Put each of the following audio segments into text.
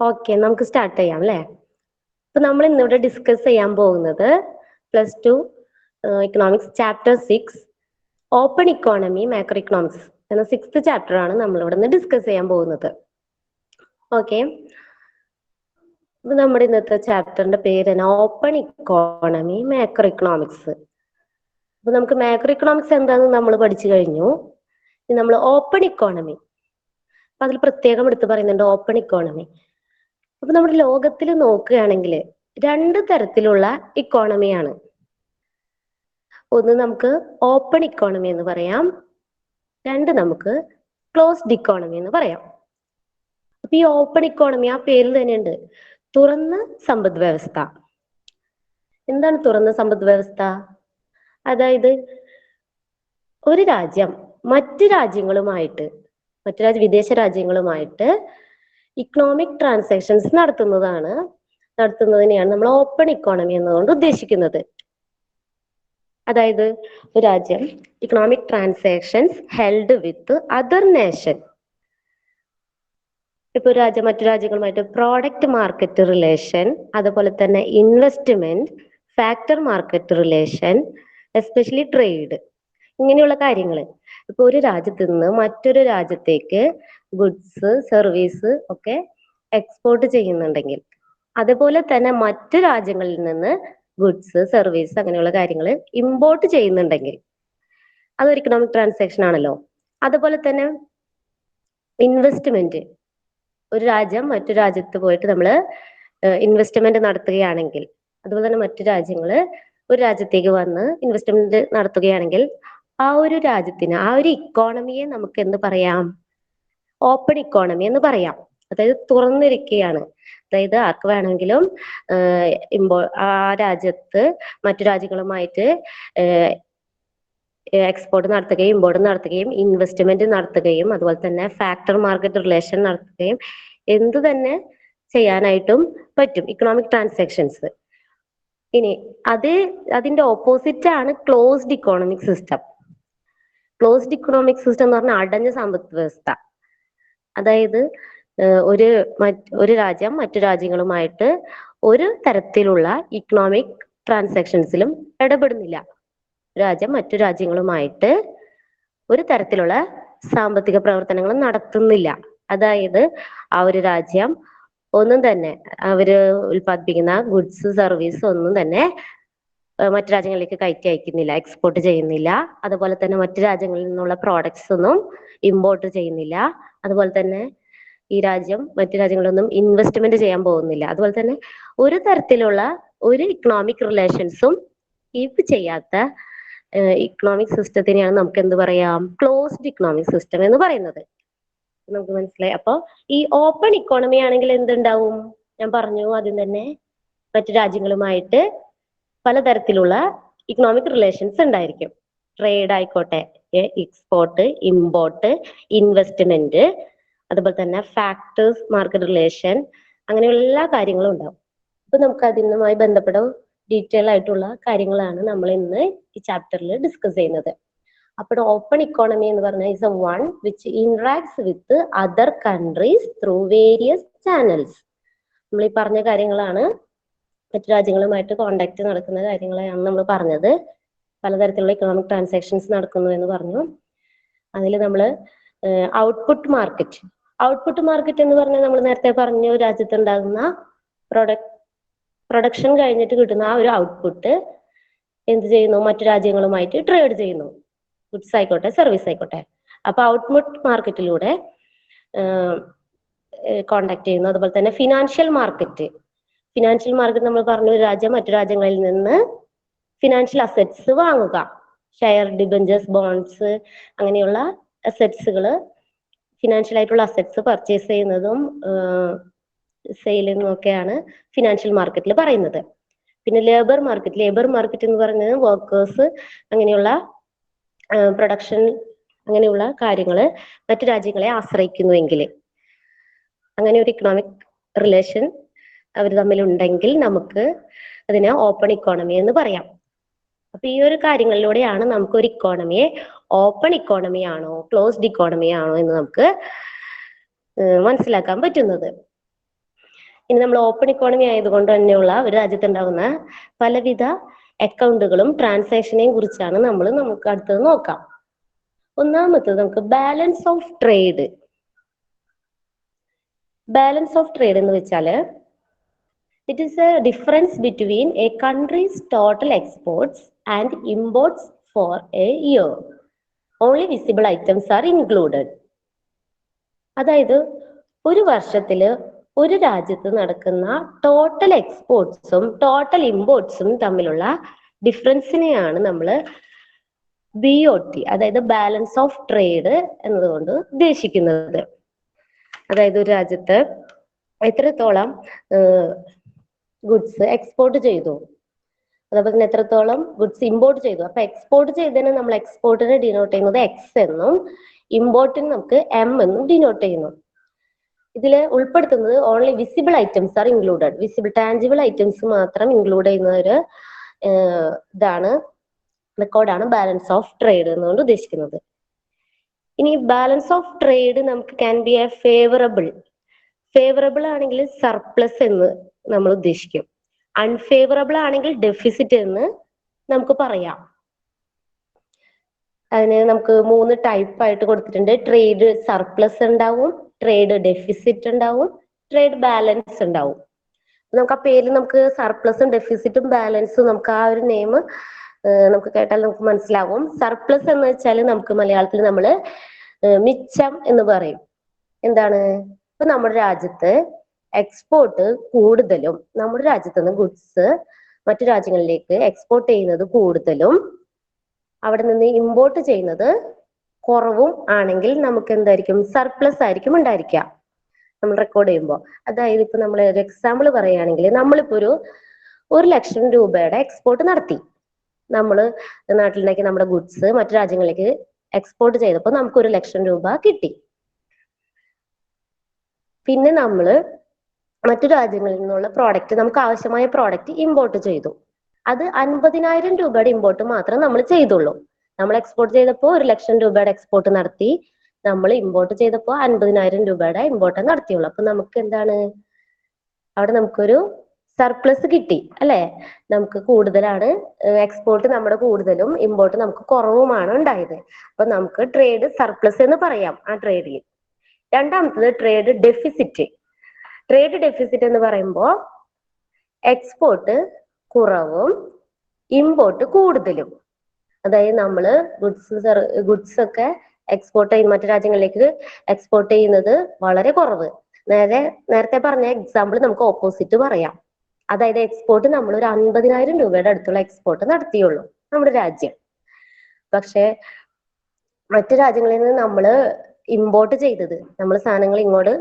Okay, നമുക്ക് start ചെയ്യാം അല്ലേ. അപ്പൊ നമ്മൾ ഇന്നിവിടെ ഡിസ്കസ് ചെയ്യാൻ പോകുന്നത് +2 economics chapter 6 open economy macro economics എന്ന 6th ചാപ്റ്റർ ആണ് നമ്മൾ ഇവിടെ നിന്ന് ഡിസ്കസ് ചെയ്യാൻ പോകുന്നത്. ഓക്കെ, അപ്പൊ നമ്മുടെ ഇന്നത്തെ ചാപ്റ്ററിന്റെ പേര് ഓപ്പൺ ഇക്കോണമി മാക്രോ ഇക്കണോമിക്സ്. അപ്പൊ നമുക്ക് മാക്രോ ഇക്കണോമിക്സ് എന്താണെന്ന് നമ്മൾ പഠിച്ചു കഴിഞ്ഞു. ഇനി നമ്മൾ ഓപ്പൺ ഇക്കോണമി, അപ്പൊ അതിൽ പ്രത്യേകം എടുത്ത് പറയുന്നുണ്ട് ഓപ്പൺ ഇക്കോണമി. അപ്പൊ നമ്മുടെ ലോകത്തിൽ നോക്കുകയാണെങ്കിൽ 2 തരത്തിലുള്ള ഇക്കോണമിയാണ്. ഒന്ന് നമുക്ക് ഓപ്പൺ ഇക്കോണമി എന്ന് പറയാം, 2 നമുക്ക് ക്ലോസ്ഡ് ഇക്കോണമി എന്ന് പറയാം. അപ്പൊ ഈ ഓപ്പൺ ഇക്കോണമി ആ പേരിൽ തന്നെയുണ്ട്, തുറന്ന സമ്പദ് വ്യവസ്ഥ. എന്താണ് തുറന്ന സമ്പദ് വ്യവസ്ഥ? അതായത് ഒരു രാജ്യം മറ്റു രാജ്യങ്ങളുമായിട്ട്, വിദേശ രാജ്യങ്ങളുമായിട്ട് ഇക്കണോമിക് ട്രാൻസാക്ഷൻസ് നടത്തുന്നതിനെയാണ് നമ്മൾ ഓപ്പൺ ഇക്കോണമി എന്നതുകൊണ്ട് ഉദ്ദേശിക്കുന്നത്. അതായത് ഒരു രാജ്യം economic transactions held with other nation. ഇപ്പൊ ഒരു രാജ്യം മറ്റു രാജ്യങ്ങളുമായിട്ട് പ്രോഡക്റ്റ് മാർക്കറ്റ് റിലേഷൻ, അതുപോലെ തന്നെ investment, factor market relation, especially trade, ഇങ്ങനെയുള്ള കാര്യങ്ങൾ. ഇപ്പൊ ഒരു രാജ്യത്ത് നിന്ന് മറ്റൊരു രാജ്യത്തേക്ക് ഗുഡ്സ് സർവീസ് ഒക്കെ എക്സ്പോർട്ട് ചെയ്യുന്നുണ്ടെങ്കിൽ, അതുപോലെ തന്നെ മറ്റു രാജ്യങ്ങളിൽ നിന്ന് ഗുഡ്സ് സർവീസ് അങ്ങനെയുള്ള കാര്യങ്ങൾ ഇമ്പോർട്ട് ചെയ്യുന്നുണ്ടെങ്കിൽ അതൊരു ഇക്കണോമിക് ട്രാൻസാക്ഷൻ ആണല്ലോ. അതുപോലെ തന്നെ ഇൻവെസ്റ്റ്മെന്റ്, ഒരു രാജ്യം മറ്റു രാജ്യത്ത് പോയിട്ട് നമ്മൾ ഇൻവെസ്റ്റ്മെന്റ് നടത്തുകയാണെങ്കിൽ, അതുപോലെ തന്നെ മറ്റു രാജ്യങ്ങൾ ഒരു രാജ്യത്തേക്ക് വന്ന് ഇൻവെസ്റ്റ്മെന്റ് നടത്തുകയാണെങ്കിൽ ആ ഒരു രാജ്യത്തിന്, ആ ഒരു ഇക്കോണമിയെ നമുക്ക് എന്ത് പറയാം? ഓപ്പൺ ഇക്കോണമി എന്ന് പറയാം. അതായത് തുറന്നിരിക്കുകയാണ്. അതായത് ആർക്ക് വേണമെങ്കിലും ആ രാജ്യത്ത് മറ്റു രാജ്യങ്ങളുമായിട്ട് എക്സ്പോർട്ട് നടത്തുകയും ഇമ്പോർട്ട് നടത്തുകയും ഇൻവെസ്റ്റ്മെന്റ് നടത്തുകയും അതുപോലെ തന്നെ ഫാക്ടർ മാർക്കറ്റ് റിലേഷൻ നടത്തുകയും എന്തു തന്നെ ചെയ്യാനായിട്ടും പറ്റും ഇക്കണോമിക് ട്രാൻസാക്ഷൻസ്. ഇനി അതിന്റെ ഓപ്പോസിറ്റ് ആണ് closed economic system. Closed economic system എന്ന് പറഞ്ഞാൽ അടഞ്ഞ സമ്പദ് വ്യവസ്ഥ. അതായത് ഒരു രാജ്യം മറ്റു രാജ്യങ്ങളുമായിട്ട് ഒരു തരത്തിലുള്ള ഇക്കണോമിക് ട്രാൻസാക്ഷൻസിലും ഇടപെടുന്നില്ല. രാജ്യം മറ്റു രാജ്യങ്ങളുമായിട്ട് ഒരു തരത്തിലുള്ള സാമ്പത്തിക പ്രവർത്തനങ്ങളും നടത്തുന്നില്ല. അതായത് ആ ഒരു രാജ്യം ഒന്നും തന്നെ അവര് ഉൽപ്പാദിപ്പിക്കുന്ന ഗുഡ്സ് സർവീസ് ഒന്നും തന്നെ മറ്റു രാജ്യങ്ങളിലേക്ക് കയറ്റി അയക്കുന്നില്ല, എക്സ്പോർട്ട് ചെയ്യുന്നില്ല. അതുപോലെ തന്നെ മറ്റു രാജ്യങ്ങളിൽ നിന്നുള്ള പ്രോഡക്ട്സ് ഒന്നും ഇമ്പോർട്ട് ചെയ്യുന്നില്ല. അതുപോലെ തന്നെ ഈ രാജ്യം മറ്റു രാജ്യങ്ങളൊന്നും ഇൻവെസ്റ്റ്മെന്റ് ചെയ്യാൻ പോകുന്നില്ല. അതുപോലെ തന്നെ ഒരു തരത്തിലുള്ള ഒരു ഇക്കണോമിക് റിലേഷൻസും കീപ്പ് ചെയ്യാത്ത ഇക്കണോമിക് സിസ്റ്റത്തിനെയാണ് നമുക്ക് എന്ത് പറയാം? ക്ലോസ്ഡ് ഇക്കണോമിക് സിസ്റ്റം എന്ന് പറയുന്നത്. നമുക്ക് മനസ്സിലായി. അപ്പൊ ഈ ഓപ്പൺ ഇക്കോണമി ആണെങ്കിൽ എന്തുണ്ടാവും? ഞാൻ പറഞ്ഞു ആദ്യം തന്നെ, മറ്റു രാജ്യങ്ങളുമായിട്ട് പലതരത്തിലുള്ള ഇക്കണോമിക് റിലേഷൻസ് ഉണ്ടായിരിക്കും. ട്രേഡ് ആയിക്കോട്ടെ, എക്സ്പോർട്ട്, ഇമ്പോർട്ട്, ഇൻവെസ്റ്റ്മെന്റ്, അതുപോലെ തന്നെ ഫാക്ടേഴ്സ് മാർക്കറ്റ് റിലേഷൻ, അങ്ങനെയുള്ള എല്ലാ കാര്യങ്ങളും ഉണ്ടാവും. അപ്പൊ നമുക്ക് അതിനുമായി ബന്ധപ്പെട്ട ഡീറ്റെയിൽ ആയിട്ടുള്ള കാര്യങ്ങളാണ് നമ്മൾ ഇന്ന് ഈ ചാപ്റ്ററിൽ ഡിസ്കസ് ചെയ്യുന്നത്. അപ്പോൾ ഓപ്പൺ ഇക്കോണമി എന്ന് പറഞ്ഞാൽ is A one which ഇന്ററാക്ട്സ് with other countries through various channels. നമ്മൾ ഈ പറഞ്ഞ കാര്യങ്ങളാണ്, മറ്റു രാജ്യങ്ങളുമായിട്ട് കോണ്ടാക്ട് നടക്കുന്ന കാര്യങ്ങളാണ് നമ്മൾ പറഞ്ഞത്. പലതരത്തിലുള്ള ഇക്കണോമിക് ട്രാൻസാക്ഷൻസ് നടക്കുന്നു എന്ന് പറഞ്ഞു. അതിൽ നമ്മൾ ഔട്ട്പുട്ട് മാർക്കറ്റ് എന്ന് പറഞ്ഞാൽ നമ്മൾ നേരത്തെ പറഞ്ഞു, രാജ്യത്ത് ഉണ്ടാകുന്ന പ്രൊഡക്ഷൻ കഴിഞ്ഞിട്ട് കിട്ടുന്ന ആ ഒരു ഔട്ട്പുട്ട് എന്ത് ചെയ്യുന്നു? മറ്റു രാജ്യങ്ങളുമായിട്ട് ട്രേഡ് ചെയ്യുന്നു, ഗുഡ്സ് ആയിക്കോട്ടെ സർവീസ് ആയിക്കോട്ടെ. അപ്പൊ ഔട്ട്പുട്ട് മാർക്കറ്റിലൂടെ കോണ്ടാക്ട് ചെയ്യുന്നു. അതുപോലെ തന്നെ ഫിനാൻഷ്യൽ മാർക്കറ്റ് നമ്മൾ പറഞ്ഞു, ഒരു രാജ്യം മറ്റു രാജ്യങ്ങളിൽ നിന്ന് ഫിനാൻഷ്യൽ അസറ്റ്സ് വാങ്ങുക, ഷെയർ, ഡിബഞ്ചേഴ്സ്, ബോണ്ട്സ്, അങ്ങനെയുള്ള അസറ്റ്സുകൾ, ഫിനാൻഷ്യൽ ആയിട്ടുള്ള അസറ്റ്സ് പർച്ചേസ് ചെയ്യുന്നതും സെയിൽ ചെയ്യുന്നതൊക്കെയാണ് ഫിനാൻഷ്യൽ മാർക്കറ്റിൽ പറയുന്നത്. പിന്നെ ലേബർ മാർക്കറ്റ് എന്ന് പറയുന്നത് വർക്കേഴ്സ്, അങ്ങനെയുള്ള പ്രൊഡക്ഷൻ, അങ്ങനെയുള്ള കാര്യങ്ങൾ മറ്റു രാജ്യങ്ങളെ ആശ്രയിക്കുന്നുവെങ്കിൽ, അങ്ങനെ ഒരു ഇക്കണോമിക് റിലേഷൻ അവർ തമ്മിൽ ഉണ്ടെങ്കിൽ നമുക്ക് അതിനെ ഓപ്പൺ ഇക്കോണമി എന്ന് പറയാം. അപ്പൊ ഈ ഒരു കാര്യങ്ങളിലൂടെയാണ് നമുക്ക് ഒരു ഇക്കോണമിയെ ഓപ്പൺ ഇക്കോണമി ആണോ ക്ലോസ്ഡ് ഇക്കോണമി ആണോ എന്ന് നമുക്ക് മനസ്സിലാക്കാൻ പറ്റുന്നത്. ഇനി നമ്മൾ ഓപ്പൺ ഇക്കോണമി ആയതുകൊണ്ട് തന്നെയുള്ള ഒരു രാജ്യത്തുണ്ടാകുന്ന പലവിധ അക്കൗണ്ടുകളും ട്രാൻസാക്ഷനെയും കുറിച്ചാണ് നമുക്ക് അടുത്തത് നോക്കാം. ഒന്നാമത്തത് നമുക്ക് balance of trade. Balance of trade എന്ന് വെച്ചാല് it is a difference between a country's total exports and imports for a year. Only visible items are included. അതായത് ഒരു വർഷത്തില് ഒരു രാജ്യത്ത് നടക്കുന്ന ടോട്ടൽ എക്സ്പോർട്സും ടോട്ടൽ ഇമ്പോർട്സും തമ്മിലുള്ള ഡിഫറൻസിനെയാണ് നമ്മൾ BOT, അതായത് ബാലൻസ് ഓഫ് ട്രേഡ് എന്നതുകൊണ്ട് ഉദ്ദേശിക്കുന്നത്. അതായത് ഒരു രാജ്യത്ത് എത്രത്തോളം ഗുഡ്സ് എക്സ്പോർട്ട് ചെയ്തു, അതേപോലെ തന്നെ എത്രത്തോളം ഗുഡ്സ് ഇമ്പോർട്ട് ചെയ്തു. അപ്പൊ എക്സ്പോർട്ട് ചെയ്തതിന് നമ്മൾ എക്സ്പോർട്ടിനെ ഡിനോട്ട് ചെയ്യുന്നത് എക്സ് എന്നും ഇമ്പോർട്ടിന് നമുക്ക് എം എന്നും ഡിനോട്ട് ചെയ്യുന്നു. ഇതിൽ ഉൾപ്പെടുത്തുന്നത് only visible items are included. Visible tangible items മാത്രം ഇൻക്ലൂഡ് ചെയ്യുന്ന ഒരു ഇതാണ് റെക്കോർഡാണ് ബാലൻസ് ഓഫ് ട്രേഡ് എന്നുകൊണ്ട് ഉദ്ദേശിക്കുന്നത്. ഇനി ബാലൻസ് ഓഫ് ട്രേഡ് നമുക്ക് ക്യാൻ ബി എ ഫേവറബിൾ ആണെങ്കിൽ സർപ്ലസ് എന്ന് നമ്മൾ ഉദ്ദേശിക്കും. അൺഫേവറബിൾ ആണെങ്കിൽ ഡെഫിസിറ്റ് എന്ന് നമുക്ക് പറയാം. അതിന് നമുക്ക് 3 ടൈപ്പ് ആയിട്ട് കൊടുത്തിട്ടുണ്ട്. ട്രേഡ് സർപ്ലസ് ഉണ്ടാവും, ട്രേഡ് ഡെഫിസിറ്റ് ഉണ്ടാവും, ട്രേഡ് ബാലൻസ് ഉണ്ടാവും. നമുക്ക് ആ പേരിൽ നമുക്ക് സർപ്ലസും ഡെഫിസിറ്റും ബാലൻസും നമുക്ക് ആ ഒരു നെയിം നമുക്ക് കേട്ടാൽ നമുക്ക് മനസ്സിലാവും. സർപ്ലസ് എന്ന് വെച്ചാൽ നമുക്ക് മലയാളത്തിൽ നമ്മൾ മിച്ചം എന്ന് പറയും. എന്താണ്? ഇപ്പൊ നമ്മുടെ രാജ്യത്ത് എക്സ്പോർട്ട് കൂടുതലും, നമ്മുടെ രാജ്യത്ത് നിന്ന് ഗുഡ്സ് മറ്റു രാജ്യങ്ങളിലേക്ക് എക്സ്പോർട്ട് ചെയ്യുന്നത് കൂടുതലും അവിടെ നിന്ന് ഇമ്പോർട്ട് ചെയ്യുന്നത് കുറവും ആണെങ്കിൽ നമുക്ക് എന്തായിരിക്കും? സർപ്ലസ് ആയിരിക്കും ഉണ്ടായിരിക്കുക നമ്മൾ റെക്കോർഡ് ചെയ്യുമ്പോൾ. അതായത് ഇപ്പൊ നമ്മൾ ഒരു എക്സാമ്പിൾ പറയുകയാണെങ്കിൽ നമ്മളിപ്പോ ഒരു 1,00,000 രൂപയുടെ എക്സ്പോർട്ട് നടത്തി. നമ്മൾ നാട്ടിലേക്ക് നമ്മുടെ ഗുഡ്സ് മറ്റു രാജ്യങ്ങളിലേക്ക് എക്സ്പോർട്ട് ചെയ്തപ്പോൾ നമുക്ക് 1,00,000 രൂപ കിട്ടി. പിന്നെ നമ്മൾ മറ്റു രാജ്യങ്ങളിൽ നിന്നുള്ള പ്രോഡക്റ്റ്, നമുക്ക് ആവശ്യമായ പ്രോഡക്റ്റ് ഇമ്പോർട്ട് ചെയ്തു. അത് 50,000 രൂപയുടെ ഇമ്പോർട്ട് മാത്രം നമ്മൾ ചെയ്തുള്ളൂ. നമ്മൾ എക്സ്പോർട്ട് ചെയ്തപ്പോൾ 1,00,000 രൂപയുടെ എക്സ്പോർട്ട് നടത്തി, നമ്മൾ ഇമ്പോർട്ട് ചെയ്തപ്പോൾ 50,000 രൂപയുടെ ഇമ്പോർട്ട് നടത്തിയുള്ളൂ. അപ്പൊ നമുക്ക് എന്താണ് അവിടെ നമുക്കൊരു സർപ്ലസ് കിട്ടി അല്ലെ? നമുക്ക് കൂടുതലാണ് എക്സ്പോർട്ട്, നമ്മുടെ കൂടുതലും ഇമ്പോർട്ട് നമുക്ക് കുറവുമാണ് ഉണ്ടായത്. അപ്പൊ നമുക്ക് ട്രേഡ് സർപ്ലസ് എന്ന് പറയാം ആ ട്രേഡിൽ. രണ്ടാമത്തത് ട്രേഡ് ഡെഫിസിറ്റ്. ട്രേഡ് ഡെഫിസിറ്റ് എന്ന് പറയുമ്പോൾ എക്സ്പോർട്ട് കുറവും ഇമ്പോർട്ട് കൂടുതലും. അതായത് നമ്മൾ ഗുഡ്സ് ഒക്കെ എക്സ്പോർട്ട് ചെയ്യുന്ന മറ്റു രാജ്യങ്ങളിലേക്ക് എക്സ്പോർട്ട് ചെയ്യുന്നത് വളരെ കുറവ്. നേരത്തെ പറഞ്ഞ എക്സാമ്പിൾ നമുക്ക് ഓപ്പോസിറ്റ് പറയാം. അതായത് എക്സ്പോർട്ട് നമ്മൾ ഒരു 50,000 രൂപയുടെ അടുത്തുള്ള എക്സ്പോർട്ട് നടത്തിയുള്ളൂ നമ്മുടെ രാജ്യം. പക്ഷെ മറ്റു രാജ്യങ്ങളിൽ നിന്ന് നമ്മൾ ഇമ്പോർട്ട് ചെയ്തത്, നമ്മൾ സാധനങ്ങൾ ഇങ്ങോട്ട്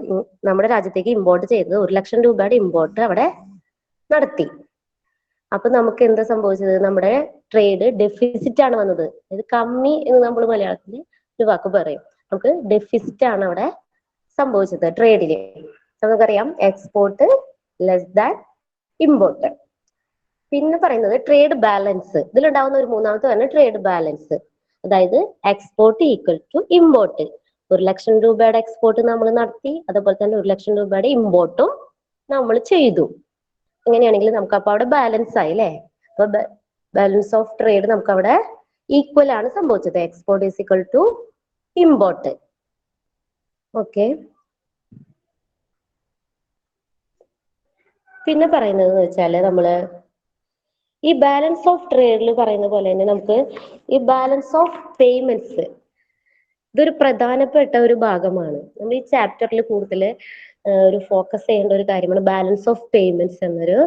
നമ്മുടെ രാജ്യത്തേക്ക് ഇമ്പോർട്ട് ചെയ്തത് 1,00,000 രൂപയുടെ ഇമ്പോർട്ട് അവിടെ നടത്തി. അപ്പൊ നമുക്ക് എന്താ സംഭവിച്ചത്? നമ്മുടെ ട്രേഡ് ഡെഫിസിറ്റ് ആണ് വന്നത്. അതായത് കമ്മി എന്ന് നമ്മൾ മലയാളത്തിൽ ഒരു വാക്ക് പറയും. നമുക്ക് ഡെഫിസിറ്റ് ആണ് അവിടെ സംഭവിച്ചത് ട്രേഡില്. നമുക്കറിയാം എക്സ്പോർട്ട് ലെസ് ദാൻ ഇമ്പോർട്ട്. പിന്നെ പറയുന്നത് ട്രേഡ് ബാലൻസ്. ഇതിലുണ്ടാവുന്ന ഒരു മൂന്നാമത്തെ തന്നെ ട്രേഡ് ബാലൻസ്. അതായത് എക്സ്പോർട്ട് ഈക്വൽ ടു ഇമ്പോർട്ട്. 1,00,000 രൂപയുടെ എക്സ്പോർട്ട് നമ്മൾ നടത്തി, അതുപോലെ തന്നെ 1,00,000 രൂപയുടെ ഇമ്പോർട്ടും നമ്മൾ ചെയ്തു. ഇങ്ങനെയാണെങ്കിൽ നമുക്ക് അപ്പൊ അവിടെ ബാലൻസ് ആയി അല്ലെ? അപ്പൊ ബാലൻസ് ഓഫ് ട്രേഡ് നമുക്ക് അവിടെ ഈക്വൽ ആണ് സംഭവിച്ചത്. Export is equal to import. Okay. പിന്നെ പറയുന്നത് വെച്ചാല് നമ്മള് ഈ ബാലൻസ് ഓഫ് ട്രേഡിൽ പറയുന്ന പോലെ തന്നെ നമുക്ക് ഈ ബാലൻസ് ഓഫ് പേയ്മെന്റ്സ് ഇതൊരു പ്രധാനപ്പെട്ട ഒരു ഭാഗമാണ്. നമ്മൾ ഈ ചാപ്റ്ററിൽ കൂടുതൽ ഒരു ഫോക്കസ് ചെയ്യേണ്ട ഒരു കാര്യമാണ് ബാലൻസ് ഓഫ് പേയ്മെന്റ്സ് എന്നൊരു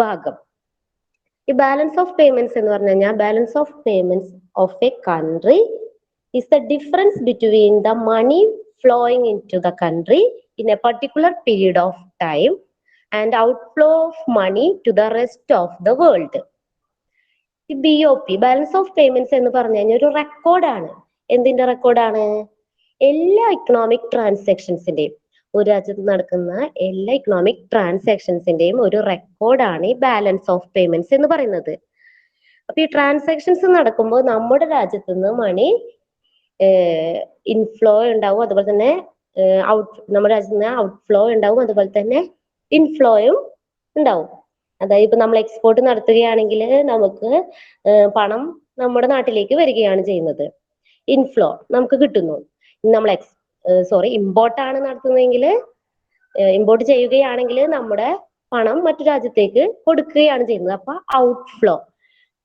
ഭാഗം. ഈ ബാലൻസ് ഓഫ് പേയ്മെന്റ്സ് എന്ന് പറഞ്ഞു കഴിഞ്ഞാൽ balance of payments of A country is the difference between the money flowing into the country in a particular period of time and outflow of money to the rest of the world. ഈ BOP balance of payments എന്ന് പറഞ്ഞു കഴിഞ്ഞാൽ ഒരു റെക്കോർഡാണ്. എന്തിന്റെ റെക്കോർഡാണ്? എല്ലാ economic ട്രാൻസാക്ഷൻസിന്റെയും, ഒരു രാജ്യത്ത് നടക്കുന്ന എല്ലാ ഇക്കണോമിക് ട്രാൻസാക്ഷൻസിന്റെയും ഒരു റെക്കോർഡാണ് ഈ ബാലൻസ് ഓഫ് പേയ്മെന്റ്സ് എന്ന് പറയുന്നത്. അപ്പൊ ഈ ട്രാൻസാക്ഷൻസ് നടക്കുമ്പോൾ നമ്മുടെ രാജ്യത്ത് നിന്ന് മണി ഇൻഫ്ലോ ഉണ്ടാവും, അതുപോലെ തന്നെ നമ്മുടെ രാജ്യത്ത് നിന്ന് ഔട്ട്ഫ്ലോ ഉണ്ടാവും, അതുപോലെ തന്നെ ഇൻഫ്ലോയും ഉണ്ടാവും. അതായത് ഇപ്പൊ നമ്മൾ എക്സ്പോർട്ട് നടത്തുകയാണെങ്കിൽ നമുക്ക് പണം നമ്മുടെ നാട്ടിലേക്ക് വരികയാണ് ചെയ്യുന്നത്. ഇൻഫ്ലോ നമുക്ക് കിട്ടുന്നു. നമ്മൾ ഇമ്പോർട്ടാണ് നടത്തുന്നതെങ്കിൽ, ഇമ്പോർട്ട് ചെയ്യുകയാണെങ്കിൽ നമ്മുടെ പണം മറ്റു രാജ്യത്തേക്ക് കൊടുക്കുകയാണ് ചെയ്യുന്നത്. അപ്പൊ ഔട്ട്ഫ്ലോ.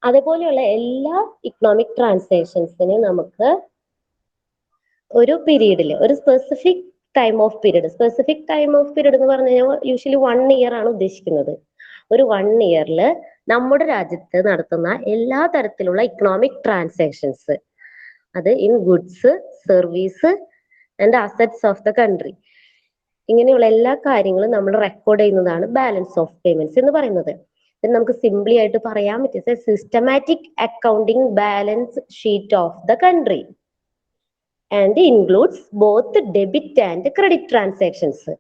അതേപോലെയുള്ള എല്ലാ ഇക്കണോമിക് ട്രാൻസാക്ഷൻസിന് നമുക്ക് ഒരു പീരീഡിൽ ഒരു സ്പെസിഫിക് ടൈം ഓഫ് പീരീഡ് എന്ന് പറഞ്ഞു കഴിഞ്ഞാൽ യൂഷ്വലി 1 ഇയർ ആണ് ഉദ്ദേശിക്കുന്നത്. ഒരു 1 ഇയറിൽ നമ്മുടെ രാജ്യത്ത് നടത്തുന്ന എല്ലാ തരത്തിലുള്ള ഇക്കണോമിക് ട്രാൻസാക്ഷൻസ്, അത് in goods, service and assets of the country, ഇങ്ങനെയുള്ള എല്ലാ കാര്യങ്ങളും നമ്മൾ റെക്കോർഡ് ചെയ്യുന്നതാണ് ബാലൻസ് ഓഫ് പേയ്മെന്റ്സ് എന്ന് പറയുന്നത്. നമുക്ക് സിംപ്ലി ആയിട്ട് പറയാൻ പറ്റും systematic accounting balance sheet of the country and includes both debit and credit transactions.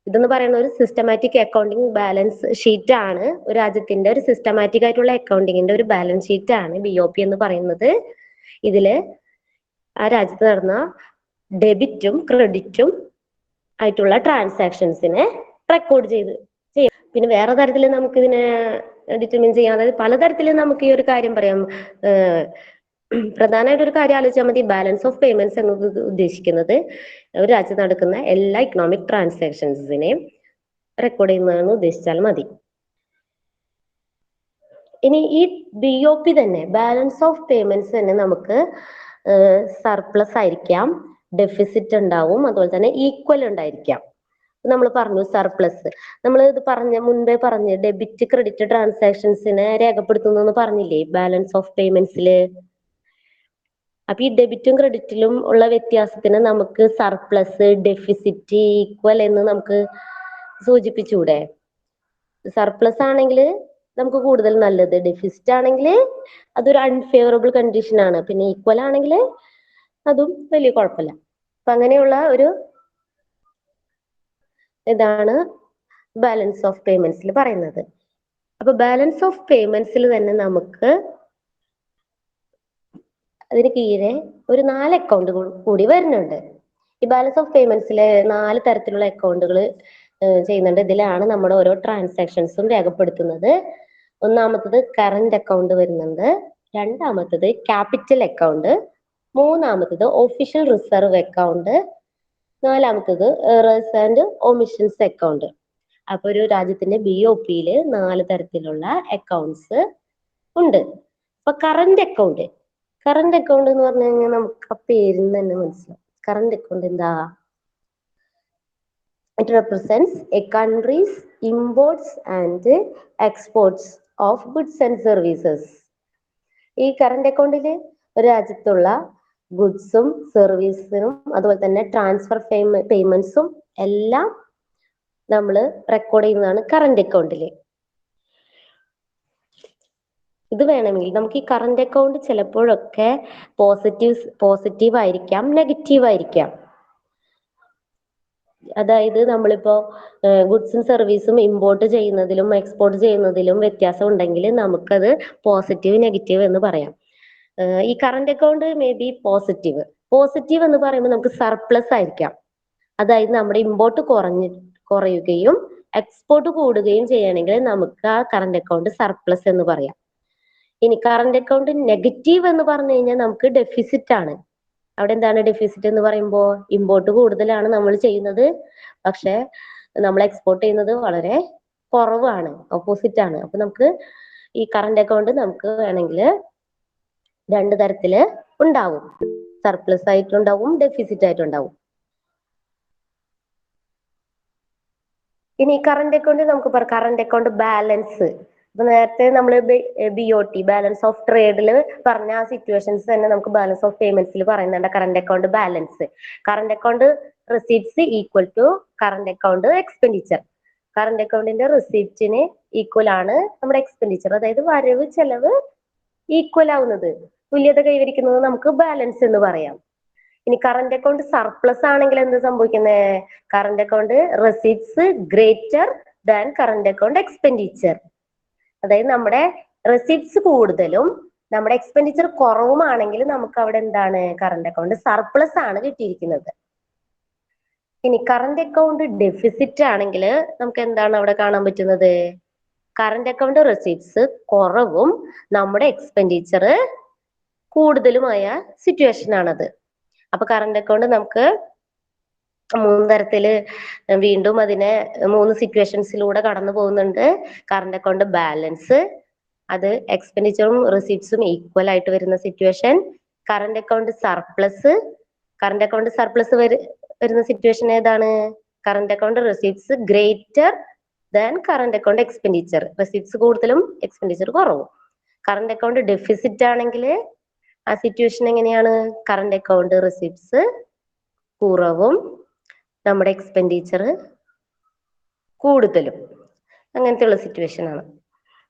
ഇതെന്ന് പറയുന്ന ഒരു സിസ്റ്റമാറ്റിക് അക്കൗണ്ടിങ് ബാലൻസ് ഷീറ്റ് ആണ്. ഒരു രാജ്യത്തിന്റെ ഒരു സിസ്റ്റമാറ്റിക് ആയിട്ടുള്ള അക്കൗണ്ടിങ്ങിന്റെ ഒരു ബാലൻസ് ഷീറ്റ് ആണ് BOP എന്ന് പറയുന്നത്. ഇതില് ആ രാജ്യത്ത് നടന്ന ഡെബിറ്റും ക്രെഡിറ്റും ആയിട്ടുള്ള ട്രാൻസാക്ഷൻസിനെ റെക്കോർഡ് ചെയ്യും. പിന്നെ വേറെ തരത്തിൽ നമുക്ക് ഇതിനെ ഡിറ്റർമിൻ ചെയ്യാം. അതായത് പലതരത്തിൽ നമുക്ക് ഈ ഒരു കാര്യം പറയാം. പ്രധാനമായിട്ട് ഒരു കാര്യം ആലോചിച്ചാൽ മതി. ബാലൻസ് ഓഫ് പേയ്മെന്റ്സ് എന്നത് ഉദ്ദേശിക്കുന്നത് ഒരു രാജ്യത്ത് നടക്കുന്ന എല്ലാ ഇക്കണോമിക് ട്രാൻസാക്ഷൻസിനെയും റെക്കോർഡ് ചെയ്യുന്നതെന്ന് ഉദ്ദേശിച്ചാൽ മതി. ഇനി ഈ BOP തന്നെ, ബാലൻസ് ഓഫ് പേയ്മെന്റ്സ് തന്നെ നമുക്ക് സർപ്ലസ് ആയിരിക്കാം, ഡെഫിസിറ്റ് ഉണ്ടാവും, അതുപോലെ തന്നെ ഈക്വൽ ഉണ്ടായിരിക്കാം. നമ്മൾ പറഞ്ഞു സർപ്ലസ്, നമ്മൾ ഇത് മുൻപേ പറഞ്ഞ് ഡെബിറ്റ് ക്രെഡിറ്റ് ട്രാൻസാക്ഷൻസിനെ രേഖപ്പെടുത്തുന്നു പറഞ്ഞില്ലേ ബാലൻസ് ഓഫ് പേയ്മെന്റ്സില്. അപ്പൊ ഈ ഡെബിറ്റും ക്രെഡിറ്റിലും ഉള്ള വ്യത്യാസത്തിന് നമുക്ക് സർപ്ലസ്, ഡെഫിസിറ്റ്, ഈക്വൽ എന്ന് നമുക്ക് സൂചിപ്പിച്ചൂടെ? സർപ്ലസ് ആണെങ്കിൽ നമുക്ക് കൂടുതൽ നല്ലത്, ഡെഫിസിറ്റ് ആണെങ്കിൽ അതൊരു അൺഫേവറബിൾ കണ്ടീഷൻ ആണ്, പിന്നെ ഈക്വൽ ആണെങ്കിൽ അതും വലിയ കുഴപ്പമില്ല. അപ്പൊ അങ്ങനെയുള്ള ഒരു ഇതാണ് ബാലൻസ് ഓഫ് പേയ്മെന്റ്സിൽ പറയുന്നത്. അപ്പൊ ബാലൻസ് ഓഫ് പേയ്മെന്റ്സിൽ തന്നെ നമുക്ക് അതിന് കീഴെ ഒരു 4 അക്കൗണ്ടുകൾ കൂടി വരുന്നുണ്ട്. ഈ ബാലൻസ് ഓഫ് പേയ്മെന്റ്സിലെ 4 തരത്തിലുള്ള അക്കൗണ്ടുകൾ ചെയ്യുന്നുണ്ട്. ഇതിലാണ് നമ്മുടെ ഓരോ ട്രാൻസാക്ഷൻസും രേഖപ്പെടുത്തുന്നത്. ഒന്നാമത്തത് കറന്റ് അക്കൗണ്ട് വരുന്നുണ്ട്, രണ്ടാമത്തത് ക്യാപിറ്റൽ അക്കൗണ്ട്, മൂന്നാമത്തത് ഒഫീഷ്യൽ റിസർവ് അക്കൗണ്ട്, നാലാമത്തത് എറേഴ്സ് ആൻഡ് ഒമിഷൻസ് അക്കൗണ്ട്. അപ്പൊ ഒരു രാജ്യത്തിന്റെ BOPയിൽ 4 തരത്തിലുള്ള അക്കൗണ്ട്സ് ഉണ്ട്. അപ്പൊ കറന്റ് അക്കൗണ്ട് എന്ന് പറഞ്ഞു കഴിഞ്ഞാൽ നമുക്ക് ആ പേരിൽ തന്നെ മനസ്സിലാവും. കറന്റ് അക്കൗണ്ട് എന്താ? It represents A countries imports and exports of goods and services. ഈ കറന്റ് അക്കൗണ്ടില് ഒരു രാജ്യത്തുള്ള ഗുഡ്സും സർവീസിനും അതുപോലെ തന്നെ ട്രാൻസ്ഫർ പേയ്മെന്റ്സും എല്ലാം നമ്മൾ റെക്കോർഡ് ചെയ്യുന്നതാണ് കറന്റ് അക്കൗണ്ടില്. ഇത് വേണമെങ്കിൽ നമുക്ക് ഈ കറന്റ് അക്കൗണ്ട് ചിലപ്പോഴൊക്കെ പോസിറ്റീവ് ആയിരിക്കാം, നെഗറ്റീവ് ആയിരിക്കാം. അതായത് നമ്മളിപ്പോ ഗുഡ്സും സർവീസും ഇമ്പോർട്ട് ചെയ്യുന്നതിലും എക്സ്പോർട്ട് ചെയ്യുന്നതിലും വ്യത്യാസം ഉണ്ടെങ്കിൽ നമുക്കത് പോസിറ്റീവ്, നെഗറ്റീവ് എന്ന് പറയാം. ഈ current account may be positive എന്ന് പറയുമ്പോൾ നമുക്ക് സർപ്ലസ് ആയിരിക്കാം. അതായത് നമ്മുടെ ഇമ്പോർട്ട് കുറയുകയും എക്സ്പോർട്ട് കൂടുകയും ചെയ്യണമെങ്കിൽ നമുക്ക് ആ കറന്റ് അക്കൗണ്ട് സർപ്ലസ് എന്ന് പറയാം. ഇനി കറന്റ് അക്കൗണ്ട് നെഗറ്റീവ് എന്ന് പറഞ്ഞു കഴിഞ്ഞാൽ നമുക്ക് ഡെഫിസിറ്റ് ആണ്. അവിടെ എന്താണ് ഡെഫിസിറ്റ് എന്ന് പറയുമ്പോൾ ഇമ്പോർട്ട് കൂടുതലാണ് നമ്മൾ ചെയ്യുന്നത്, പക്ഷെ നമ്മൾ എക്സ്പോർട്ട് ചെയ്യുന്നത് വളരെ കുറവാണ്, ഓപ്പോസിറ്റ് ആണ്. അപ്പൊ നമുക്ക് ഈ കറന്റ് അക്കൗണ്ട് നമുക്ക് വേണമെങ്കിൽ 2 തരത്തില് ഉണ്ടാവും, സർപ്ലസ് ആയിട്ടുണ്ടാവും, ഡെഫിസിറ്റ് ആയിട്ടുണ്ടാവും. ഇനി കറന്റ് അക്കൗണ്ട് നമുക്ക് കറന്റ് അക്കൗണ്ട് ബാലൻസ്. അപ്പൊ നേരത്തെ നമ്മൾ BOT ബാലൻസ് ഓഫ് ട്രേഡിൽ പറഞ്ഞ ആ സിറ്റുവേഷൻസ് തന്നെ നമുക്ക് ബാലൻസ് ഓഫ് പേയ്മെന്റ്സിൽ പറയുന്നുണ്ട്. Current account balance, current account receipts equal to current account expenditure. Current അക്കൗണ്ടിന്റെ റെസീപ്റ്റിന് ഈക്വൽ ആണ് നമ്മുടെ എക്സ്പെൻഡിച്ചർ. അതായത് വരവ് ചെലവ് ഈക്വൽ ആവുന്നത്, തുല്യത കൈവരിക്കുന്നത് നമുക്ക് ബാലൻസ് എന്ന് പറയാം. ഇനി കറന്റ് അക്കൗണ്ട് സർപ്ലസ് ആണെങ്കിൽ എന്ത് സംഭവിക്കുന്നത്? Current account receipts greater than current account expenditure. അതായത് നമ്മുടെ റെസീപ്റ്റ്സ് കൂടുതലും നമ്മുടെ എക്സ്പെൻഡിച്ചർ കുറവുമാണെങ്കിൽ നമുക്ക് അവിടെ എന്താണ്? കറന്റ് അക്കൗണ്ട് സർപ്ലസ് ആണ് കിട്ടിയിരിക്കുന്നത്. ഇനി കറന്റ് അക്കൗണ്ട് ഡെഫിസിറ്റ് ആണെങ്കിൽ നമുക്ക് എന്താണ് അവിടെ കാണാൻ പറ്റുന്നത്? കറന്റ് അക്കൗണ്ട് റെസീപ്റ്റ്സ് കുറവും നമ്മുടെ എക്സ്പെൻഡിച്ചർ കൂടുതലുമായ സിറ്റുവേഷൻ ആണത്. അപ്പൊ കറന്റ് അക്കൗണ്ട് നമുക്ക് 3 തരത്തില് വീണ്ടും അതിനെ 3 സിറ്റുവേഷൻസിലൂടെ കടന്നു പോകുന്നുണ്ട്. കറന്റ് അക്കൗണ്ട് ബാലൻസ്, അത് എക്സ്പെൻഡിച്ചറും റെസീപ്റ്റ്സും ഈക്വൽ ആയിട്ട് വരുന്ന situation. Current account surplus, current account surplus വരുന്ന സിറ്റുവേഷൻ ഏതാണ്? Current account receipts greater than current account expenditure, receipts കൂടുതലും എക്സ്പെൻഡിച്ചർ കുറവും. കറന്റ് അക്കൗണ്ട് ഡെഫിസിറ്റ് ആണെങ്കിൽ ആ സിറ്റുവേഷൻ എങ്ങനെയാണ്? കറന്റ് അക്കൗണ്ട് റെസീപ്റ്റ്സ് കുറവും നമ്മുടെ എക്സ്പെൻഡിച്ചർ കൂടുതലും, അങ്ങനത്തെയുള്ള സിറ്റുവേഷൻ ആണ്.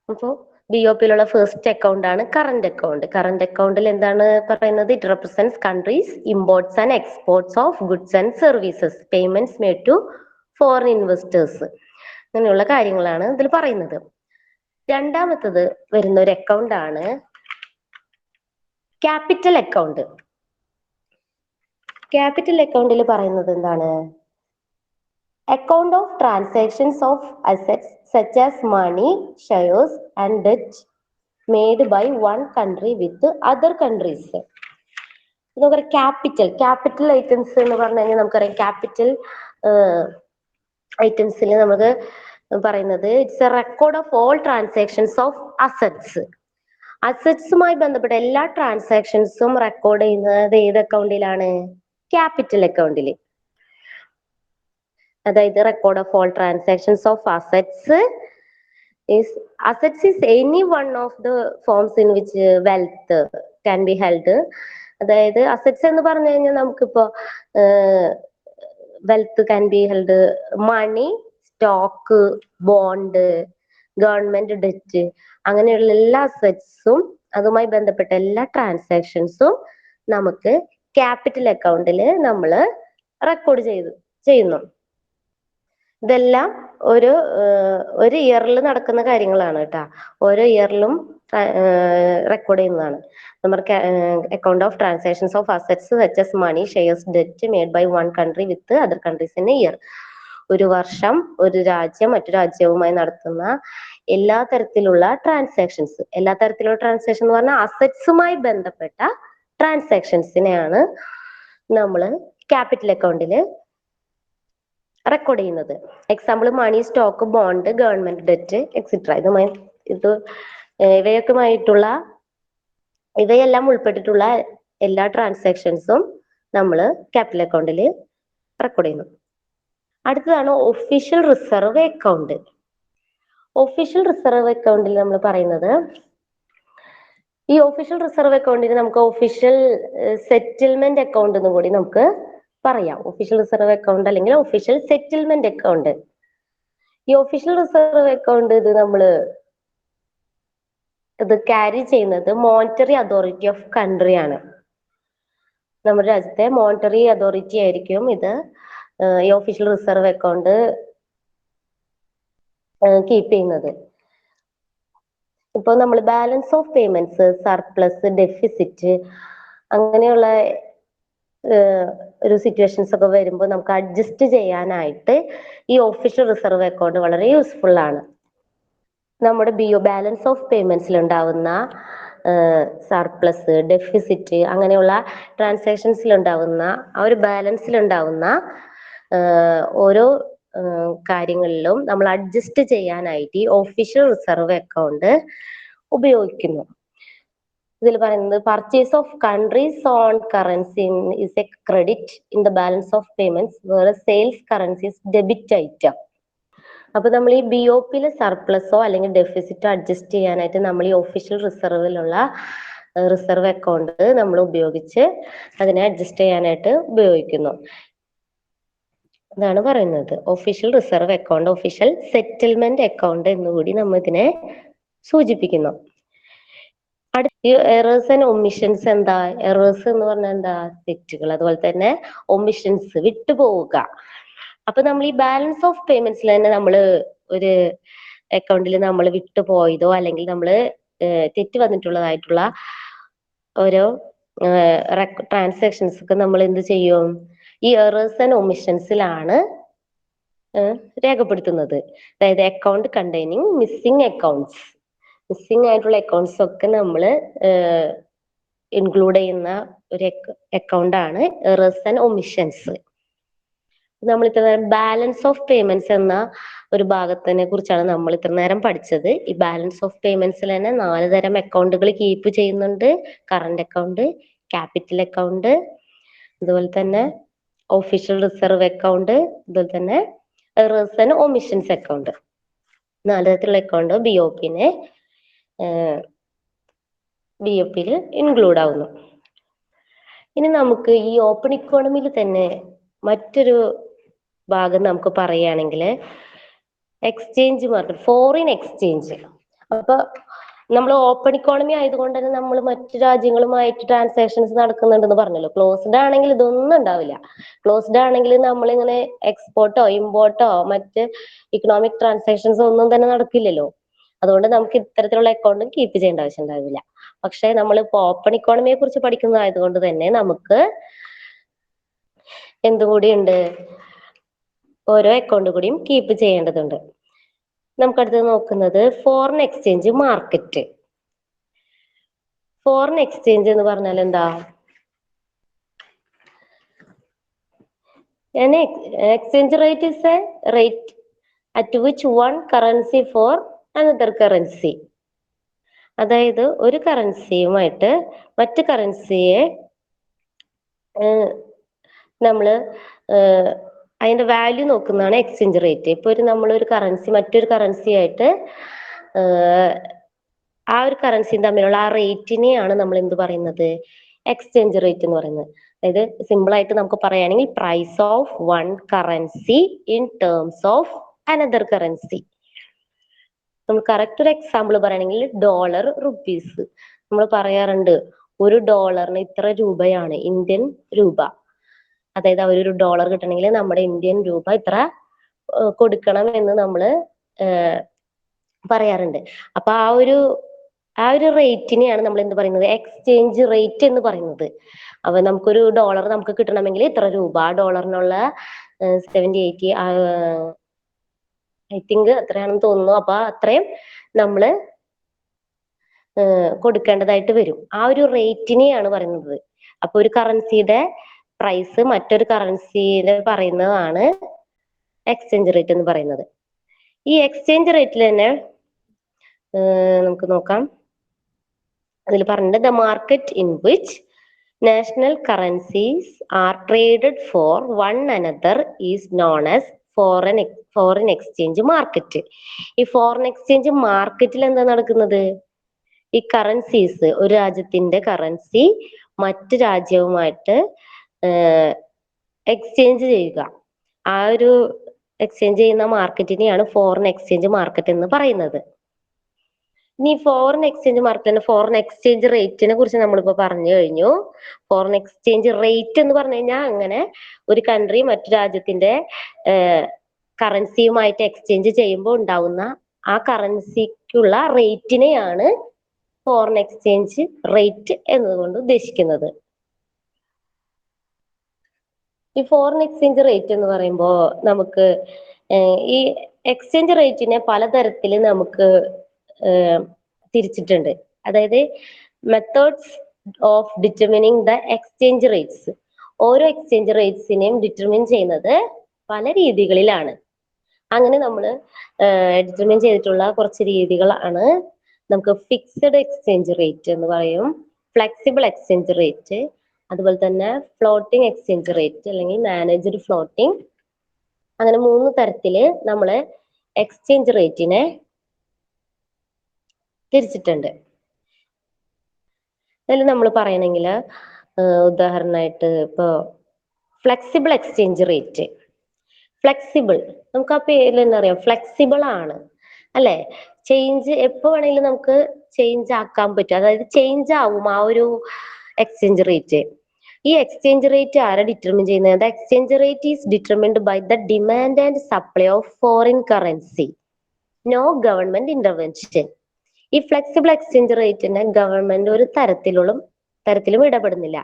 അപ്പോൾ BOP-ലുള്ള ഫസ്റ്റ് അക്കൗണ്ട് ആണ് കറന്റ് അക്കൗണ്ട്. കറന്റ് അക്കൗണ്ടിൽ എന്താണ് പറയുന്നത്? It represents countries imports and exports of goods and services, payments made to foreign investors, അങ്ങനെയുള്ള കാര്യങ്ങളാണ് ഇതിൽ പറയുന്നത്. രണ്ടാമത്തത് വരുന്ന ഒരു അക്കൗണ്ട് ആണ് ക്യാപിറ്റൽ അക്കൗണ്ട്. ക്യാപിറ്റൽ അക്കൗണ്ടിൽ പറയുന്നത് എന്താണ്? Account of transactions of assets such as money, shares and debt made by one country with other countries. നമുക്കറിയാം ക്യാപിറ്റൽ ഐറ്റംസ് എന്ന് പറഞ്ഞു കഴിഞ്ഞാൽ നമുക്കറിയാം ക്യാപിറ്റൽ ഐറ്റംസിൽ നമുക്ക് പറയുന്നത് it's a record of all transactions of assets. അസറ്റ്സുമായി ബന്ധപ്പെട്ട എല്ലാ ട്രാൻസാക്ഷൻസും റെക്കോർഡ് ചെയ്യുന്നത് ഏത് അക്കൗണ്ടിലാണ്? ക്യാപിറ്റൽ അക്കൗണ്ടിൽ. അതായത് record of all transactions of assets is any one of the forms in which wealth can be held. അതായത് അസറ്റ്സ് എന്ന് പറഞ്ഞു കഴിഞ്ഞാൽ നമുക്കിപ്പോ wealth can be held, money, stock, bond, government debt, അങ്ങനെയുള്ള എല്ലാ അസറ്റ്സും അതുമായി ബന്ധപ്പെട്ട എല്ലാ ട്രാൻസാക്ഷൻസും നമുക്ക് ക്യാപിറ്റൽ അക്കൗണ്ടിൽ നമ്മൾ റെക്കോർഡ് ചെയ്യുന്നു. ഇതെല്ലാം ഒരു ഇയറിൽ നടക്കുന്ന കാര്യങ്ങളാണ് കേട്ടോ. ഓരോ ഇയറിലും റെക്കോർഡ് ചെയ്യുന്നതാണ്. നമ്മുടെ account of transactions of assets such as money, shares, debt made by one country with other countries in a year. ഒരു വർഷം ഒരു രാജ്യം മറ്റു രാജ്യവുമായി നടത്തുന്ന എല്ലാ തരത്തിലുള്ള ട്രാൻസാക്ഷൻസ്, എല്ലാ തരത്തിലുള്ള ട്രാൻസാക്ഷൻ എന്ന് പറഞ്ഞാൽ അസറ്റ്സുമായി ബന്ധപ്പെട്ട ട്രാൻസാക്ഷൻസിനെയാണ് നമ്മൾ ക്യാപിറ്റൽ അക്കൗണ്ടിൽ റെക്കോർഡ് ചെയ്യുന്നത്. Example money, stock, bond, government debt etcetera. ഇവയെല്ലാം ഉൾപ്പെട്ടിട്ടുള്ള എല്ലാ ട്രാൻസാക്ഷൻസും നമ്മൾ ക്യാപിറ്റൽ അക്കൗണ്ടിൽ റെക്കോർഡ് ചെയ്യുന്നു. അടുത്തതാണ് official reserve account. Official reserve അക്കൗണ്ടിൽ നമ്മൾ പറയുന്നത്, ഈ ഒഫീഷ്യൽ റിസർവ് അക്കൗണ്ടിന് നമുക്ക് ഒഫീഷ്യൽ സെറ്റിൽമെന്റ് അക്കൗണ്ട് എന്നും കൂടി നമുക്ക് പറയാം. ഒഫീഷ്യൽ റിസർവ് അക്കൗണ്ട് അല്ലെങ്കിൽ ഒഫീഷ്യൽ സെറ്റിൽമെന്റ് അക്കൗണ്ട്. ഈ ഒഫീഷ്യൽ റിസർവ് അക്കൗണ്ട് ഇത് ക്യാരി ചെയ്യുന്നത് മോണിറ്ററി അതോറിറ്റി ഓഫ് കൺട്രി ആണ്. നമ്മുടെ രാജ്യത്തെ മോണിറ്ററി അതോറിറ്റി ആയിരിക്കും ഈ ഒഫീഷ്യൽ റിസർവ് അക്കൗണ്ട് കീപ്പ് ചെയ്യുന്നത്. ഇപ്പൊ നമ്മൾ balance of payments, surplus, deficit അങ്ങനെയുള്ള ഒരു സിറ്റുവേഷൻസ് ഒക്കെ വരുമ്പോൾ നമുക്ക് അഡ്ജസ്റ്റ് ചെയ്യാനായിട്ട് ഈ ഒഫീഷ്യൽ റിസർവ് അക്കൗണ്ട് വളരെ യൂസ്ഫുൾ ആണ്. നമ്മുടെ ബാലൻസ് ഓഫ് പേയ്മെന്റ്സിൽ ഉണ്ടാവുന്ന സർപ്ലസ്, ഡെഫിസിറ്റ് അങ്ങനെയുള്ള ട്രാൻസാക്ഷൻസിൽ ഉണ്ടാവുന്ന ആ ഒരു ബാലൻസിൽ ഉണ്ടാവുന്ന ഓരോ കാര്യങ്ങളിലും നമ്മൾ അഡ്ജസ്റ്റ് ചെയ്യാനായിട്ട് ഈ ഒഫീഷ്യൽ റിസർവ് അക്കൗണ്ട് ഉപയോഗിക്കുന്നു. ഇതിൽ പറയുന്നത് purchase of countries on currency is a credit in the balance of payments വേറെ sales currency is debit item. അപ്പൊ നമ്മൾ ഈ BOP-യിലെ സർപ്ലസോ അല്ലെങ്കിൽ ഡെഫിസിറ്റോ അഡ്ജസ്റ്റ് ചെയ്യാനായിട്ട് നമ്മൾ ഈ ഒഫീഷ്യൽ റിസർവിലുള്ള റിസർവ് അക്കൗണ്ട് നമ്മൾ ഉപയോഗിച്ച് അതിനെ അഡ്ജസ്റ്റ് ചെയ്യാനായിട്ട് ഉപയോഗിക്കുന്നു. ഇതാണ് പറയുന്നത് official reserve account, official settlement account എന്നുകൂടി നമ്മൾ ഇതിനെ സൂചിപ്പിക്കുന്നു. എറേഴ്സ് ആൻഡ് ഒമിഷൻസ് എന്താ? എറേഴ്സ് എന്ന് പറഞ്ഞാൽ എന്താ? തെറ്റുകൾ. അതുപോലെ തന്നെ ഒമിഷൻസ്, വിട്ടുപോവുക. അപ്പൊ നമ്മൾ ഈ ബാലൻസ് ഓഫ് പേയ്മെന്റ്സിൽ തന്നെ നമ്മൾ ഒരു അക്കൗണ്ടിൽ നമ്മൾ വിട്ടുപോയതോ അല്ലെങ്കിൽ നമ്മൾ തെറ്റ് വന്നിട്ടുള്ളതായിട്ടുള്ള ഓരോ ട്രാൻസാക്ഷൻസ് ഒക്കെ നമ്മൾ എന്ത് ചെയ്യും? ഈ എറേഴ്സ് ആൻഡ് ഒമിഷൻസിലാണ് രേഖപ്പെടുത്തുന്നത്. അതായത് account containing missing accounts, missing ആയിട്ടുള്ള അക്കൗണ്ട്സ് ഒക്കെ നമ്മൾ ഇൻക്ലൂഡ് ചെയ്യുന്ന ഒരു അക്കൗണ്ട് ആണ് എറേഴ്സ് ആൻഡ് ഒമിഷൻസ്. നമ്മൾ ഇത്ര നേരം ബാലൻസ് ഓഫ് പേയ്മെന്റ്സ് എന്ന ഒരു ഭാഗത്തിനെ കുറിച്ചാണ് നമ്മൾ ഇത്ര നേരം പഠിച്ചത്. ഈ ബാലൻസ് ഓഫ് പേയ്മെന്റ്സിൽ തന്നെ 4 തരം അക്കൗണ്ടുകൾ കീപ്പ് ചെയ്യുന്നുണ്ട്. കറന്റ് അക്കൗണ്ട്, ക്യാപിറ്റൽ അക്കൗണ്ട്, അതുപോലെ തന്നെ ഒഫീഷ്യൽ റിസർവ് അക്കൗണ്ട്, അതുപോലെ തന്നെ എറേഴ്സ് ആൻഡ് ഒമിഷൻസ് അക്കൗണ്ട്. 4 തരത്തിലുള്ള അക്കൗണ്ട് ബി ഒ പിയിൽ ഇൻക്ലൂഡ് ആവുന്നു. ഇനി നമുക്ക് ഈ ഓപ്പൺ ഇക്കോണമിയിൽ തന്നെ മറ്റൊരു ഭാഗം നമുക്ക് പറയുകയാണെങ്കിൽ എക്സ്ചേഞ്ച് മാർക്കറ്റ്, ഫോറിൻ എക്സ്ചേഞ്ച്. അപ്പൊ നമ്മൾ ഓപ്പൺ ഇക്കോണമി ആയതുകൊണ്ട് തന്നെ നമ്മൾ മറ്റു രാജ്യങ്ങളുമായിട്ട് ട്രാൻസാക്ഷൻസ് നടക്കുന്നുണ്ടെന്ന് പറഞ്ഞല്ലോ. ക്ലോസ്ഡ് ആണെങ്കിൽ ഇതൊന്നും ഉണ്ടാവില്ല. ക്ലോസ്ഡ് ആണെങ്കിൽ നമ്മളിങ്ങനെ എക്സ്പോർട്ടോ ഇമ്പോർട്ടോ മറ്റ് ഇക്കണോമിക് ട്രാൻസാക്ഷൻസ് ഒന്നും തന്നെ നടക്കില്ലല്ലോ. അതുകൊണ്ട് നമുക്ക് ഇത്തരത്തിലുള്ള അക്കൗണ്ടും കീപ്പ് ചെയ്യേണ്ട ആവശ്യം ഉണ്ടാവില്ല. പക്ഷെ നമ്മളിപ്പോ ഓപ്പൺ ഇക്കോണമിയെ കുറിച്ച് പഠിക്കുന്നതായതുകൊണ്ട് തന്നെ നമുക്ക് എന്തുകൂടി ഉണ്ട്, ഓരോ അക്കൗണ്ട് കൂടിയും കീപ്പ് ചെയ്യേണ്ടതുണ്ട്. നമുക്കടുത്ത് നോക്കുന്നത് foreign exchange market. Foreign exchange എന്ന് പറഞ്ഞാൽ എന്താ? An exchange rate is a rate at which one currency for another currency. അതായത് ഒരു കറൻസിയുമായിട്ട് മറ്റ് കറൻസിയെ നമ്മള് അതിന്റെ വാല്യൂ നോക്കുന്നതാണ് എക്സ്ചേഞ്ച് റേറ്റ്. ഇപ്പൊ നമ്മളൊരു കറൻസി മറ്റൊരു കറൻസി ആയിട്ട് ആ ഒരു കറൻസിയും തമ്മിലുള്ള ആ റേറ്റിനെയാണ് നമ്മൾ എന്ത് പറയുന്നത്, എക്സ്ചേഞ്ച് റേറ്റ് എന്ന് പറയുന്നത്. അതായത് സിമ്പിൾ ആയിട്ട് നമുക്ക് പറയുകയാണെങ്കിൽ price of one currency in terms of another currency. നമ്മൾ കറക്റ്റ് ഒരു എക്സാമ്പിൾ പറയുകയാണെങ്കിൽ ഡോളർ റുപ്പീസ്. നമ്മൾ പറയാറുണ്ട് ഒരു ഡോളറിന് ഇത്ര രൂപയാണ്, ഇന്ത്യൻ രൂപ. അതായത് അവരൊരു ഡോളർ കിട്ടണമെങ്കിൽ നമ്മുടെ ഇന്ത്യൻ രൂപ ഇത്ര കൊടുക്കണം എന്ന് നമ്മൾ പറയാറുണ്ട്. അപ്പൊ ആ ഒരു റേറ്റിനെയാണ് നമ്മൾ എന്ത് പറയുന്നത്, എക്സ്ചേഞ്ച് റേറ്റ് എന്ന് പറയുന്നത്. അപ്പൊ നമുക്കൊരു ഡോളർ നമുക്ക് കിട്ടണമെങ്കിൽ ഇത്ര രൂപ, ആ ഡോളറിനുള്ള 70-80 ഐ തിങ്ക് അത്രയാണെന്ന് തോന്നുന്നു. അപ്പൊ അത്രയും നമ്മള് കൊടുക്കേണ്ടതായിട്ട് വരും. ആ ഒരു റേറ്റിനെയാണ് പറയുന്നത്. അപ്പൊ ഒരു കറൻസിയുടെ പ്രൈസ് മറ്റൊരു കറൻസിയിൽ പറയുന്നതാണ് എക്സ്ചേഞ്ച് റേറ്റ് എന്ന് പറയുന്നത്. ഈ എക്സ്ചേഞ്ച് റേറ്റിൽ തന്നെ നമുക്ക് നോക്കാം. അതിൽ പറഞ്ഞിട്ട് the market in which national currencies are traded for one another is known as foreign exchange market. ഈ ഫോറിൻ എക്സ്ചേഞ്ച് മാർക്കറ്റിൽ എന്താ നടക്കുന്നത്, ഈ കറൻസീസ്, ഒരു രാജ്യത്തിന്റെ കറൻസി മറ്റു രാജ്യവുമായിട്ട് എക്സ്ചേഞ്ച് ചെയ്യുക, ആ ഒരു എക്സ്ചേഞ്ച് ചെയ്യുന്ന മാർക്കറ്റിനെയാണ് ഫോറിൻ എക്സ്ചേഞ്ച് മാർക്കറ്റ് എന്ന് പറയുന്നത്. ഇനി ഫോറിൻ എക്സ്ചേഞ്ച് മാർക്കറ്റിന് ഫോറിൻ എക്സ്ചേഞ്ച് റേറ്റിനെ കുറിച്ച് നമ്മളിപ്പോ പറഞ്ഞു കഴിഞ്ഞു. ഫോറിൻ എക്സ്ചേഞ്ച് റേറ്റ് എന്ന് പറഞ്ഞു കഴിഞ്ഞാൽ അങ്ങനെ ഒരു കൺട്രി മറ്റു രാജ്യത്തിന്റെ കറൻസിയുമായിട്ട് എക്സ്ചേഞ്ച് ചെയ്യുമ്പോൾ ഉണ്ടാവുന്ന ആ കറൻസിക്കുള്ള റേറ്റിനെയാണ് ഫോറിൻ എക്സ്ചേഞ്ച് റേറ്റ് എന്നതുകൊണ്ട് ഉദ്ദേശിക്കുന്നത്. ഈ ഫോറിൻ എക്സ്ചേഞ്ച് റേറ്റ് എന്ന് പറയുമ്പോൾ നമുക്ക് ഈ എക്സ്ചേഞ്ച് റേറ്റിനെ പലതരത്തിൽ നമുക്ക് തിരിച്ചിട്ടുണ്ട്. അതായത് methods of determining the exchange rates. ഓരോ എക്സ്ചേഞ്ച് റേറ്റ്സിനെയും ഡിറ്റർമിൻ ചെയ്യുന്നത് പല രീതികളിലാണ്. അങ്ങനെ നമ്മൾ ഡിറ്റർമിൻ ചെയ്തിട്ടുള്ള കുറച്ച് രീതികളാണ്. നമുക്ക് ഫിക്സഡ് എക്സ്ചേഞ്ച് റേറ്റ് എന്ന് പറയും, ഫ്ലെക്സിബിൾ എക്സ്ചേഞ്ച് റേറ്റ്, അതുപോലെ തന്നെ ഫ്ലോട്ടിംഗ് എക്സ്ചേഞ്ച് റേറ്റ് അല്ലെങ്കിൽ മാനേജ്ഡ് ഫ്ലോട്ടിംഗ്. അങ്ങനെ 3 തരത്തില് നമ്മൾ എക്സ്ചേഞ്ച് റേറ്റിനെ തിരിച്ചിട്ടുണ്ട്. അതിൽ നമ്മൾ പറയണമെങ്കിൽ ഉദാഹരണമായിട്ട് ഇപ്പോ ഫ്ലെക്സിബിൾ എക്സ്ചേഞ്ച് റേറ്റ്. ഫ്ലെക്സിബിൾ, നമുക്ക് ആ പേരിൽ തന്നെ അറിയാം, ഫ്ലെക്സിബിൾ ആണ് അല്ലെ. ചേഞ്ച് എപ്പോ വേണമെങ്കിലും നമുക്ക് ചേഞ്ച് ആക്കാൻ പറ്റും, അതായത് ചേഞ്ച് ആവും ആ ഒരു എക്സ്ചേഞ്ച് റേറ്റ്. ഈ എക്സ്ചേഞ്ച് റേറ്റ് ആരാ ഡിറ്റർമിൻ ചെയ്യുന്നത്? Exchange rate is determined by the demand and supply of foreign currency, no government intervention. ഈ ഫ്ലെക്സിബിൾ എക്സ്ചേഞ്ച് റേറ്റിനെ ഗവൺമെന്റ് ഒരു തരത്തിലും ഇടപെടുന്നില്ല.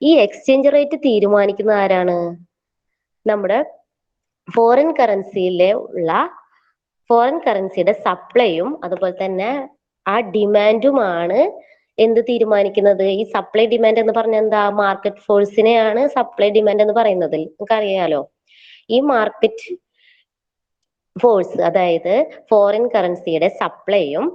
ഈ എക്സ്ചേഞ്ച് റേറ്റ് തീരുമാനിക്കുന്നത് ആരാണ്? നമ്മുടെ ഫോറിൻ കറൻസിയിലെ ഉള്ള ഫോറിൻ കറൻസിയുടെ സപ്ലൈയും അതുപോലെ തന്നെ ആ ഡിമാൻഡുമാണ് എന്ത് തീരുമാനിക്കുന്നത്. ഈ സപ്ലൈ ഡിമാൻഡ് എന്ന് പറഞ്ഞാൽ എന്താ, മാർക്കറ്റ് ഫോഴ്സിനെയാണ് സപ്ലൈ ഡിമാൻഡ് എന്ന് പറയുന്നത്, നമുക്കറിയാലോ. ഈ മാർക്കറ്റ് ഫോഴ്സ്, അതായത് ഫോറിൻ കറൻസിയുടെ സപ്ലൈയും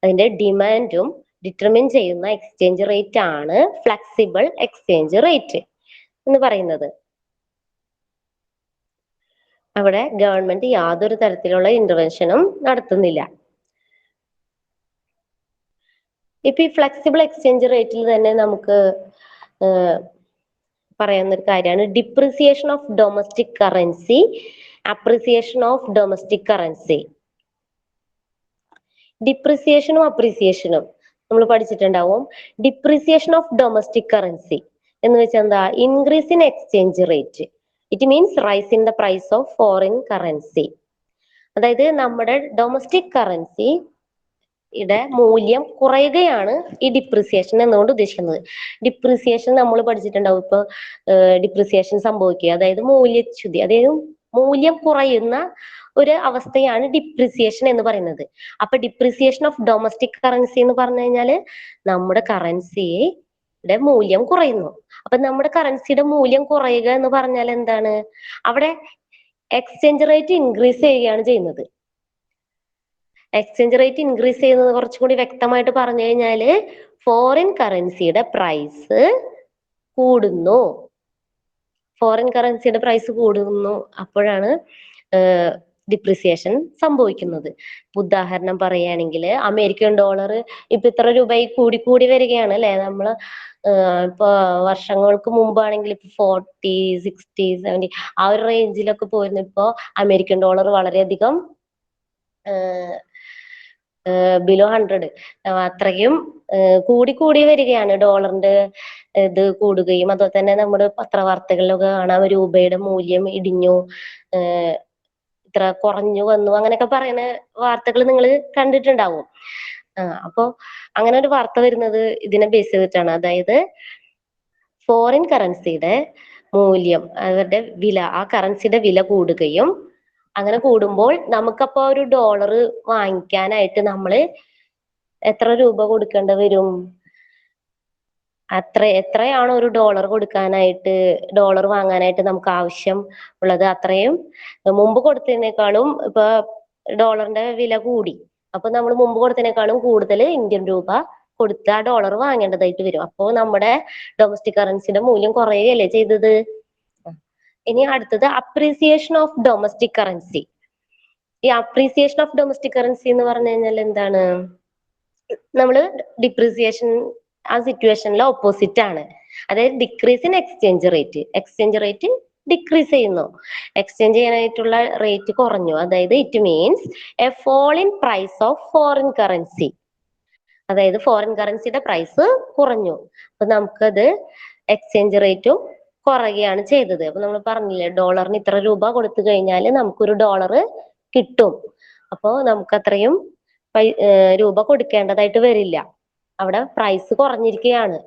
അതിന്റെ ഡിമാൻഡും ഡിറ്റർമിൻ ചെയ്യുന്ന എക്സ്ചേഞ്ച് റേറ്റ് ആണ് ഫ്ലെക്സിബിൾ എക്സ്ചേഞ്ച് റേറ്റ് എന്ന് പറയുന്നത്. അവിടെ ഗവൺമെന്റ് യാതൊരു തരത്തിലുള്ള ഇന്റർവെൻഷനും നടത്തുന്നില്ല. ഇപ്പൊ ഈ ഫ്ലെക്സിബിൾ എക്സ്ചേഞ്ച് റേറ്റിൽ തന്നെ നമുക്ക് പറയുന്ന ഒരു കാര്യമാണ് depreciation of domestic currency, appreciation of domestic currency. ഡിപ്രിസിയേഷനും അപ്രിസിയേഷനും നമ്മൾ പഠിച്ചിട്ടുണ്ടാവും. ഡിപ്രിസിയേഷൻ ഓഫ് ഡൊമസ്റ്റിക് കറൻസി എന്ന് വെച്ചാൽ എന്താ, increase in exchange rate. It means rise in the price of foreign currency. അതായത് നമ്മുടെ ഡൊമസ്റ്റിക് കറൻസിയുടെ മൂല്യം കുറയുകയാണ് ഈ ഡിപ്രിസിയേഷൻ എന്നുകൊണ്ട് ഉദ്ദേശിക്കുന്നത്. ഡിപ്രിസിയേഷൻ നമ്മൾ പഠിച്ചിട്ടുണ്ടാവും. ഇപ്പൊ ഡിപ്രിസിയേഷൻ സംഭവിക്കുക, അതായത് മൂല്യച്യുതി, അതായത് മൂല്യം കുറയുന്ന ഒരു അവസ്ഥയാണ് ഡിപ്രിസിയേഷൻ എന്ന് പറയുന്നത്. അപ്പൊ ഡിപ്രിസിയേഷൻ ഓഫ് ഡൊമസ്റ്റിക് കറൻസി എന്ന് പറഞ്ഞു കഴിഞ്ഞാല് നമ്മുടെ കറൻസിയുടെ മൂല്യം കുറയുന്നു. അപ്പൊ നമ്മുടെ കറൻസിയുടെ മൂല്യം കുറയുക എന്ന് പറഞ്ഞാൽ എന്താണ്, അവിടെ എക്സ്ചേഞ്ച് റേറ്റ് ഇൻക്രീസ് ചെയ്യുകയാണ് ചെയ്യുന്നത്. എക്സ്ചേഞ്ച് റേറ്റ് ഇൻക്രീസ് ചെയ്യുന്നത് കുറച്ചും കൂടി വ്യക്തമായിട്ട് പറഞ്ഞു കഴിഞ്ഞാല് ഫോറിൻ കറൻസിയുടെ പ്രൈസ് കൂടുന്നു. ഫോറിൻ കറൻസിയുടെ പ്രൈസ് കൂടുന്നു, അപ്പോഴാണ് ഡിപ്രിസിയേഷൻ സംഭവിക്കുന്നത്. ഉദാഹരണം പറയുകയാണെങ്കിൽ അമേരിക്കൻ ഡോളർ ഇപ്പൊ ഇത്ര രൂപയായി കൂടി കൂടി വരികയാണ് അല്ലെ. നമ്മള് ഇപ്പൊ വർഷങ്ങൾക്ക് മുമ്പാണെങ്കിൽ ഇപ്പൊ 40, 60, 70 ആ ഒരു റേഞ്ചിലൊക്കെ പോയിരുന്നു. ഇപ്പോ അമേരിക്കൻ ഡോളർ വളരെയധികം ബിലോ 100 അത്രയും കൂടി കൂടി വരികയാണ്. ഡോളറിന്റെ ഇത് കൂടുകയും അതുപോലെ തന്നെ നമ്മുടെ പത്രവാർത്തകളിലൊക്കെ കാണാം രൂപയുടെ മൂല്യം ഇടിഞ്ഞു, ഇത്ര കുറഞ്ഞു വന്നു, അങ്ങനെയൊക്കെ പറയുന്ന വാർത്തകൾ നിങ്ങൾ കണ്ടിട്ടുണ്ടാവും. അപ്പോ അങ്ങനെ ഒരു വാർത്ത വരുന്നത് ഇതിനെ ബേസ് ചെയ്തിട്ടാണ്. അതായത് ഫോറിൻ കറൻസിയുടെ മൂല്യം, അവരുടെ വില, ആ കറൻസിയുടെ വില കൂടുകയും അങ്ങനെ കൂടുമ്പോൾ നമുക്കപ്പോ ഒരു ഡോളർ വാങ്ങിക്കാനായിട്ട് നമ്മൾ എത്ര രൂപ കൊടുക്കേണ്ടി വരും, എത്രയാണോ ഒരു ഡോളർ കൊടുക്കാനായിട്ട്, ഡോളർ വാങ്ങാനായിട്ട് നമുക്ക് ആവശ്യം ഉള്ളത് അത്രയും മുമ്പ് കൊടുത്തതിനേക്കാളും ഇപ്പൊ ഡോളറിന്റെ വില കൂടി. അപ്പൊ നമ്മൾ മുമ്പ് കൊടുത്തതിനേക്കാളും കൂടുതൽ ഇന്ത്യൻ രൂപ കൊടുത്ത് ആ ഡോളർ വാങ്ങേണ്ടതായിട്ട് വരും. അപ്പോൾ നമ്മുടെ ഡൊമസ്റ്റിക് കറൻസിയുടെ മൂല്യം കുറയുകയല്ലേ ചെയ്തത്. ഇനി അടുത്തത് അപ്രീസിയേഷൻ ഓഫ് ഡൊമസ്റ്റിക് കറൻസി. ഈ അപ്രീസിയേഷൻ ഓഫ് ഡൊമസ്റ്റിക് കറൻസി എന്ന് പറഞ്ഞു കഴിഞ്ഞാൽ എന്താണ്, നമ്മള് ഡിപ്രീസിയേഷൻ ആ സിറ്റുവേഷനിലെ ഓപ്പോസിറ്റ് ആണ്. അതായത് decrease in exchange rate, exchange rate decrease ചെയ്യുന്നു, എക്സ്ചേഞ്ച് ചെയ്യാനായിട്ടുള്ള റേറ്റ് കുറഞ്ഞു. അതായത് it means a fall in price of foreign currency. അതായത് ഫോറിൻ കറൻസിയുടെ പ്രൈസ് കുറഞ്ഞു, അപ്പൊ നമുക്കത് എക്സ്ചേഞ്ച് റേറ്റും കുറയുകയാണ് ചെയ്തത്. അപ്പൊ നമ്മൾ പറഞ്ഞില്ലേ, ഡോളറിന് ഇത്ര രൂപ കൊടുത്തു കഴിഞ്ഞാൽ നമുക്കൊരു ഡോളർ കിട്ടും. അപ്പോ നമുക്ക് അത്രയും രൂപ കൊടുക്കേണ്ടതായിട്ട് വരില്ല, അവിടെ പ്രൈസ് കുറഞ്ഞിരിക്കുകയാണ്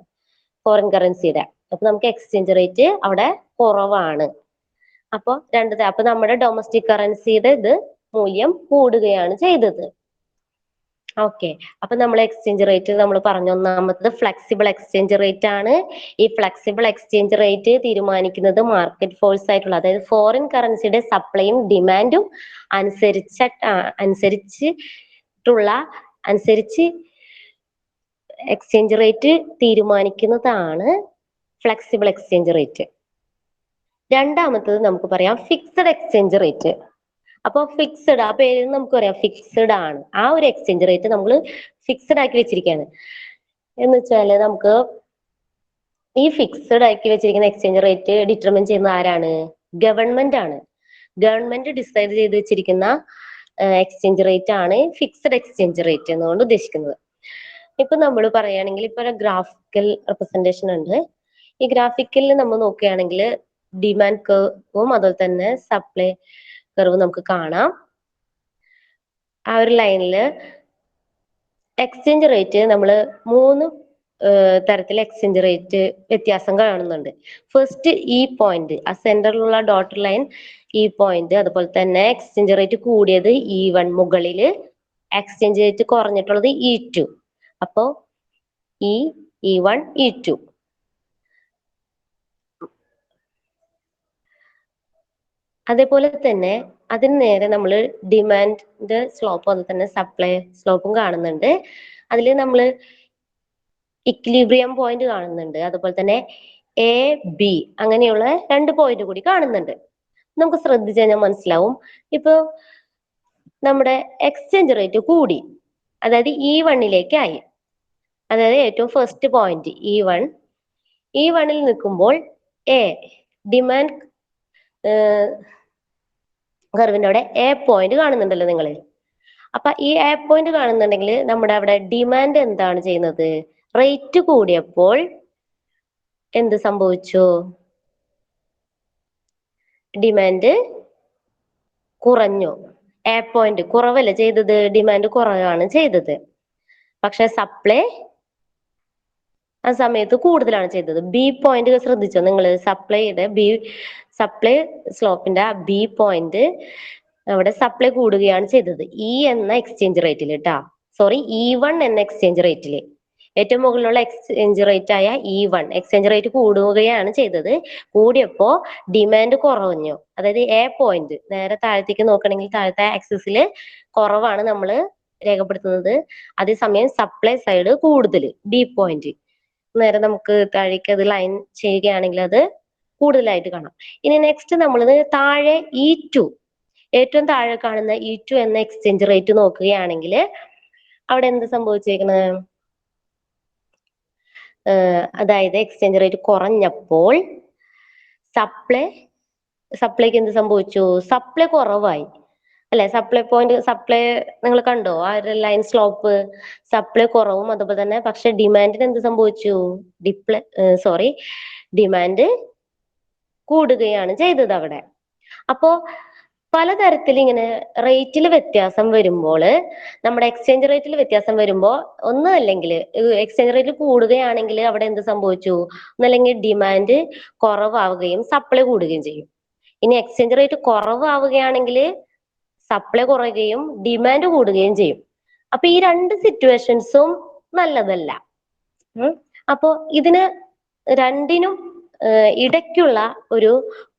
ഫോറിൻ കറൻസിയുടെ. അപ്പൊ നമുക്ക് എക്സ്ചേഞ്ച് റേറ്റ് അവിടെ കുറവാണ്. അപ്പൊ അപ്പൊ നമ്മുടെ ഡൊമസ്റ്റിക് കറൻസിയുടെ ഇത് മൂല്യം കൂടുകയാണ് ചെയ്തത്. ഓക്കെ, അപ്പൊ നമ്മൾ എക്സ്ചേഞ്ച് റേറ്റ് നമ്മൾ പറഞ്ഞു. ഒന്നാമത്തത് ഫ്ലെക്സിബിൾ എക്സ്ചേഞ്ച് റേറ്റ് ആണ്. ഈ ഫ്ലെക്സിബിൾ എക്സ്ചേഞ്ച് റേറ്റ് തീരുമാനിക്കുന്നത് മാർക്കറ്റ് ഫോഴ്സ് ആയിട്ടുള്ള, അതായത് ഫോറിൻ കറൻസിയുടെ സപ്ലൈയും ഡിമാൻഡും അനുസരിച്ച് എക്സ്ചേഞ്ച് റേറ്റ് തീരുമാനിക്കുന്നതാണ് ഫ്ലെക്സിബിൾ എക്സ്ചേഞ്ച് റേറ്റ്. രണ്ടാമത്തത് നമുക്ക് പറയാം ഫിക്സഡ് എക്സ്ചേഞ്ച് റേറ്റ്. അപ്പൊ ഫിക്സഡ്, ആ പേരിൽ നമുക്ക് പറയാം ഫിക്സഡ് ആണ്. ആ ഒരു എക്സ്ചേഞ്ച് റേറ്റ് നമ്മൾ ഫിക്സഡ് ആക്കി വെച്ചിരിക്കുകയാണ്. എന്ന് വെച്ചാല് നമുക്ക് ഈ ഫിക്സഡ് ആക്കി വെച്ചിരിക്കുന്ന എക്സ്ചേഞ്ച് റേറ്റ് ഡിറ്റർമിൻ ചെയ്യുന്നത് ആരാണ്? ഗവൺമെന്റ് ആണ്. ഗവൺമെന്റ് ഡിസൈഡ് ചെയ്ത് വെച്ചിരിക്കുന്ന എക്സ്ചേഞ്ച് റേറ്റ് ആണ് ഫിക്സഡ് എക്സ്ചേഞ്ച് റേറ്റ് എന്നുകൊണ്ട് ഉദ്ദേശിക്കുന്നത്. ഇപ്പൊ നമ്മൾ പറയുകയാണെങ്കിൽ ഇപ്പൊ ഒരു ഗ്രാഫിക്കൽ റെപ്രസെന്റേഷൻ ഉണ്ട്. ഈ ഗ്രാഫിക്കലിൽ നമ്മൾ നോക്കുകയാണെങ്കിൽ ഡിമാൻഡ് കർവും അതുപോലെ തന്നെ സപ്ലൈ കർവ് നമുക്ക് കാണാം. ആ ഒരു ലൈനില് എക്സ്ചേഞ്ച് റേറ്റ് നമ്മൾ 3 തരത്തിൽ എക്സ്ചേഞ്ച് റേറ്റ് വ്യത്യാസം കാണുന്നുണ്ട്. ഫസ്റ്റ് ഈ പോയിന്റ്, ആ സെന്ററിലുള്ള ഡോട്ട് ലൈൻ ഈ പോയിന്റ്, അതുപോലെ തന്നെ എക്സ്ചേഞ്ച് റേറ്റ് കൂടിയത് E1, മുകളില് എക്സ്ചേഞ്ച് റേറ്റ് കുറഞ്ഞിട്ടുള്ളത് E2. അപ്പോ E1 E2. അതേപോലെ തന്നെ അതിന് നേരെ നമ്മൾ ഡിമാൻഡ് സ്ലോപ്പ് അതുപോലെ തന്നെ സപ്ലൈ സ്ലോപ്പും കാണുന്നുണ്ട്. അതിൽ നമ്മൾ ഇക്വിലിബ്രിയം പോയിന്റ് കാണുന്നുണ്ട്, അതുപോലെ തന്നെ AB അങ്ങനെയുള്ള 2 പോയിന്റ് കൂടി കാണുന്നുണ്ട്. നമുക്ക് ശ്രദ്ധിച്ചു കഴിഞ്ഞാൽ മനസ്സിലാവും. ഇപ്പൊ നമ്മുടെ എക്സ്ചേഞ്ച് റേറ്റ് കൂടി, അതായത് E1ലേക്ക് ആയി, അതായത് ഏറ്റവും ഫസ്റ്റ് പോയിന്റ് E1ൽ നിൽക്കുമ്പോൾ ഡിമാൻഡ് കർവിന്റെ അവിടെ എ പോയിന്റ് കാണുന്നുണ്ടല്ലോ നിങ്ങൾ. അപ്പൊ ഈ എ പോയിന്റ് കാണുന്നുണ്ടെങ്കിൽ നമ്മുടെ അവിടെ ഡിമാൻഡ് എന്താണ് ചെയ്യുന്നത്? റേറ്റ് കൂടിയപ്പോൾ എന്ത് സംഭവിച്ചു? ഡിമാൻഡ് കുറഞ്ഞു. എ പോയിന്റ് കുറവല്ല ചെയ്തത്, ഡിമാൻഡ് കുറവാണ് ചെയ്തത്. പക്ഷെ സപ്ലൈ ആ സമയത്ത് കൂടുതലാണ് ചെയ്തത്. ബി പോയിന്റ് ശ്രദ്ധിച്ചോ നിങ്ങൾ? സപ്ലൈ സ്ലോപ്പിന്റെ ആ ബി പോയിന്റ് അവിടെ സപ്ലൈ കൂടുകയാണ് ചെയ്തത് എന്ന എക്സ്ചേഞ്ച് റേറ്റിൽ കേട്ടാ. സോറി, E1 എന്ന എക്സ്ചേഞ്ച് റേറ്റിൽ. ഏറ്റവും മുകളിലുള്ള എക്സ്ചേഞ്ച് റേറ്റ് ആയ E1 എക്സ്ചേഞ്ച് റേറ്റ് കൂടുകയാണ് ചെയ്തത്. കൂടിയപ്പോ ഡിമാൻഡ് കുറഞ്ഞു. അതായത് എ പോയിന്റ് നേരെ താഴത്തേക്ക് നോക്കണമെങ്കിൽ താഴത്തെ ആക്സിസിൽ കുറവാണ് നമ്മൾ രേഖപ്പെടുത്തുന്നത്. അതേസമയം സപ്ലൈ സൈഡ് കൂടുതൽ, ബി പോയിന്റ് നേരെ നമുക്ക് താഴേക്ക് അത് ലൈൻ ചെയ്യുകയാണെങ്കിൽ അത് കൂടുതലായിട്ട് കാണാം. ഇനി നെക്സ്റ്റ് നമ്മൾ താഴെ E2, ഏറ്റവും താഴെ കാണുന്ന E2 എന്ന എക്സ്ചേഞ്ച് റേറ്റ് നോക്കുകയാണെങ്കിൽ അവിടെ എന്ത് സംഭവിച്ചേക്കുന്നത്? അതായത് എക്സ്ചേഞ്ച് റേറ്റ് കുറഞ്ഞപ്പോൾ സപ്ലൈക്ക് എന്ത് സംഭവിച്ചു? സപ്ലൈ കുറവായി അല്ലെ? സപ്ലൈ നിങ്ങൾ കണ്ടോ ആ ഒരു ലൈൻ സ്ലോപ്പ്? സപ്ലൈ കുറവും അതുപോലെ തന്നെ, പക്ഷെ ഡിമാൻഡിന് എന്ത് സംഭവിച്ചു? ഡിമാൻഡ് കൂടുകയാണ് ചെയ്തത് അവിടെ. അപ്പോ പലതരത്തിൽ ഇങ്ങനെ റേറ്റിൽ വ്യത്യാസം വരുമ്പോൾ, നമ്മുടെ എക്സ്ചേഞ്ച് റേറ്റിൽ വ്യത്യാസം വരുമ്പോൾ, ഒന്നല്ലെങ്കിൽ എക്സ്ചേഞ്ച് റേറ്റ് കൂടുകയാണെങ്കിൽ അവിടെ എന്ത് സംഭവിച്ചു? ഒന്നല്ലെങ്കിൽ ഡിമാൻഡ് കുറവാവുകയും സപ്ലൈ കൂടുകയും ചെയ്യും. ഇനി എക്സ്ചേഞ്ച് റേറ്റ് കുറവാവുകയാണെങ്കിൽ സപ്ലൈ കുറയുകയും ഡിമാൻഡ് കൂടുകയും ചെയ്യും. അപ്പൊ ഈ രണ്ട് സിറ്റുവേഷൻസും നല്ലതല്ല. അപ്പോ ഇതിന് രണ്ടിനും ഇടയ്ക്കുള്ള ഒരു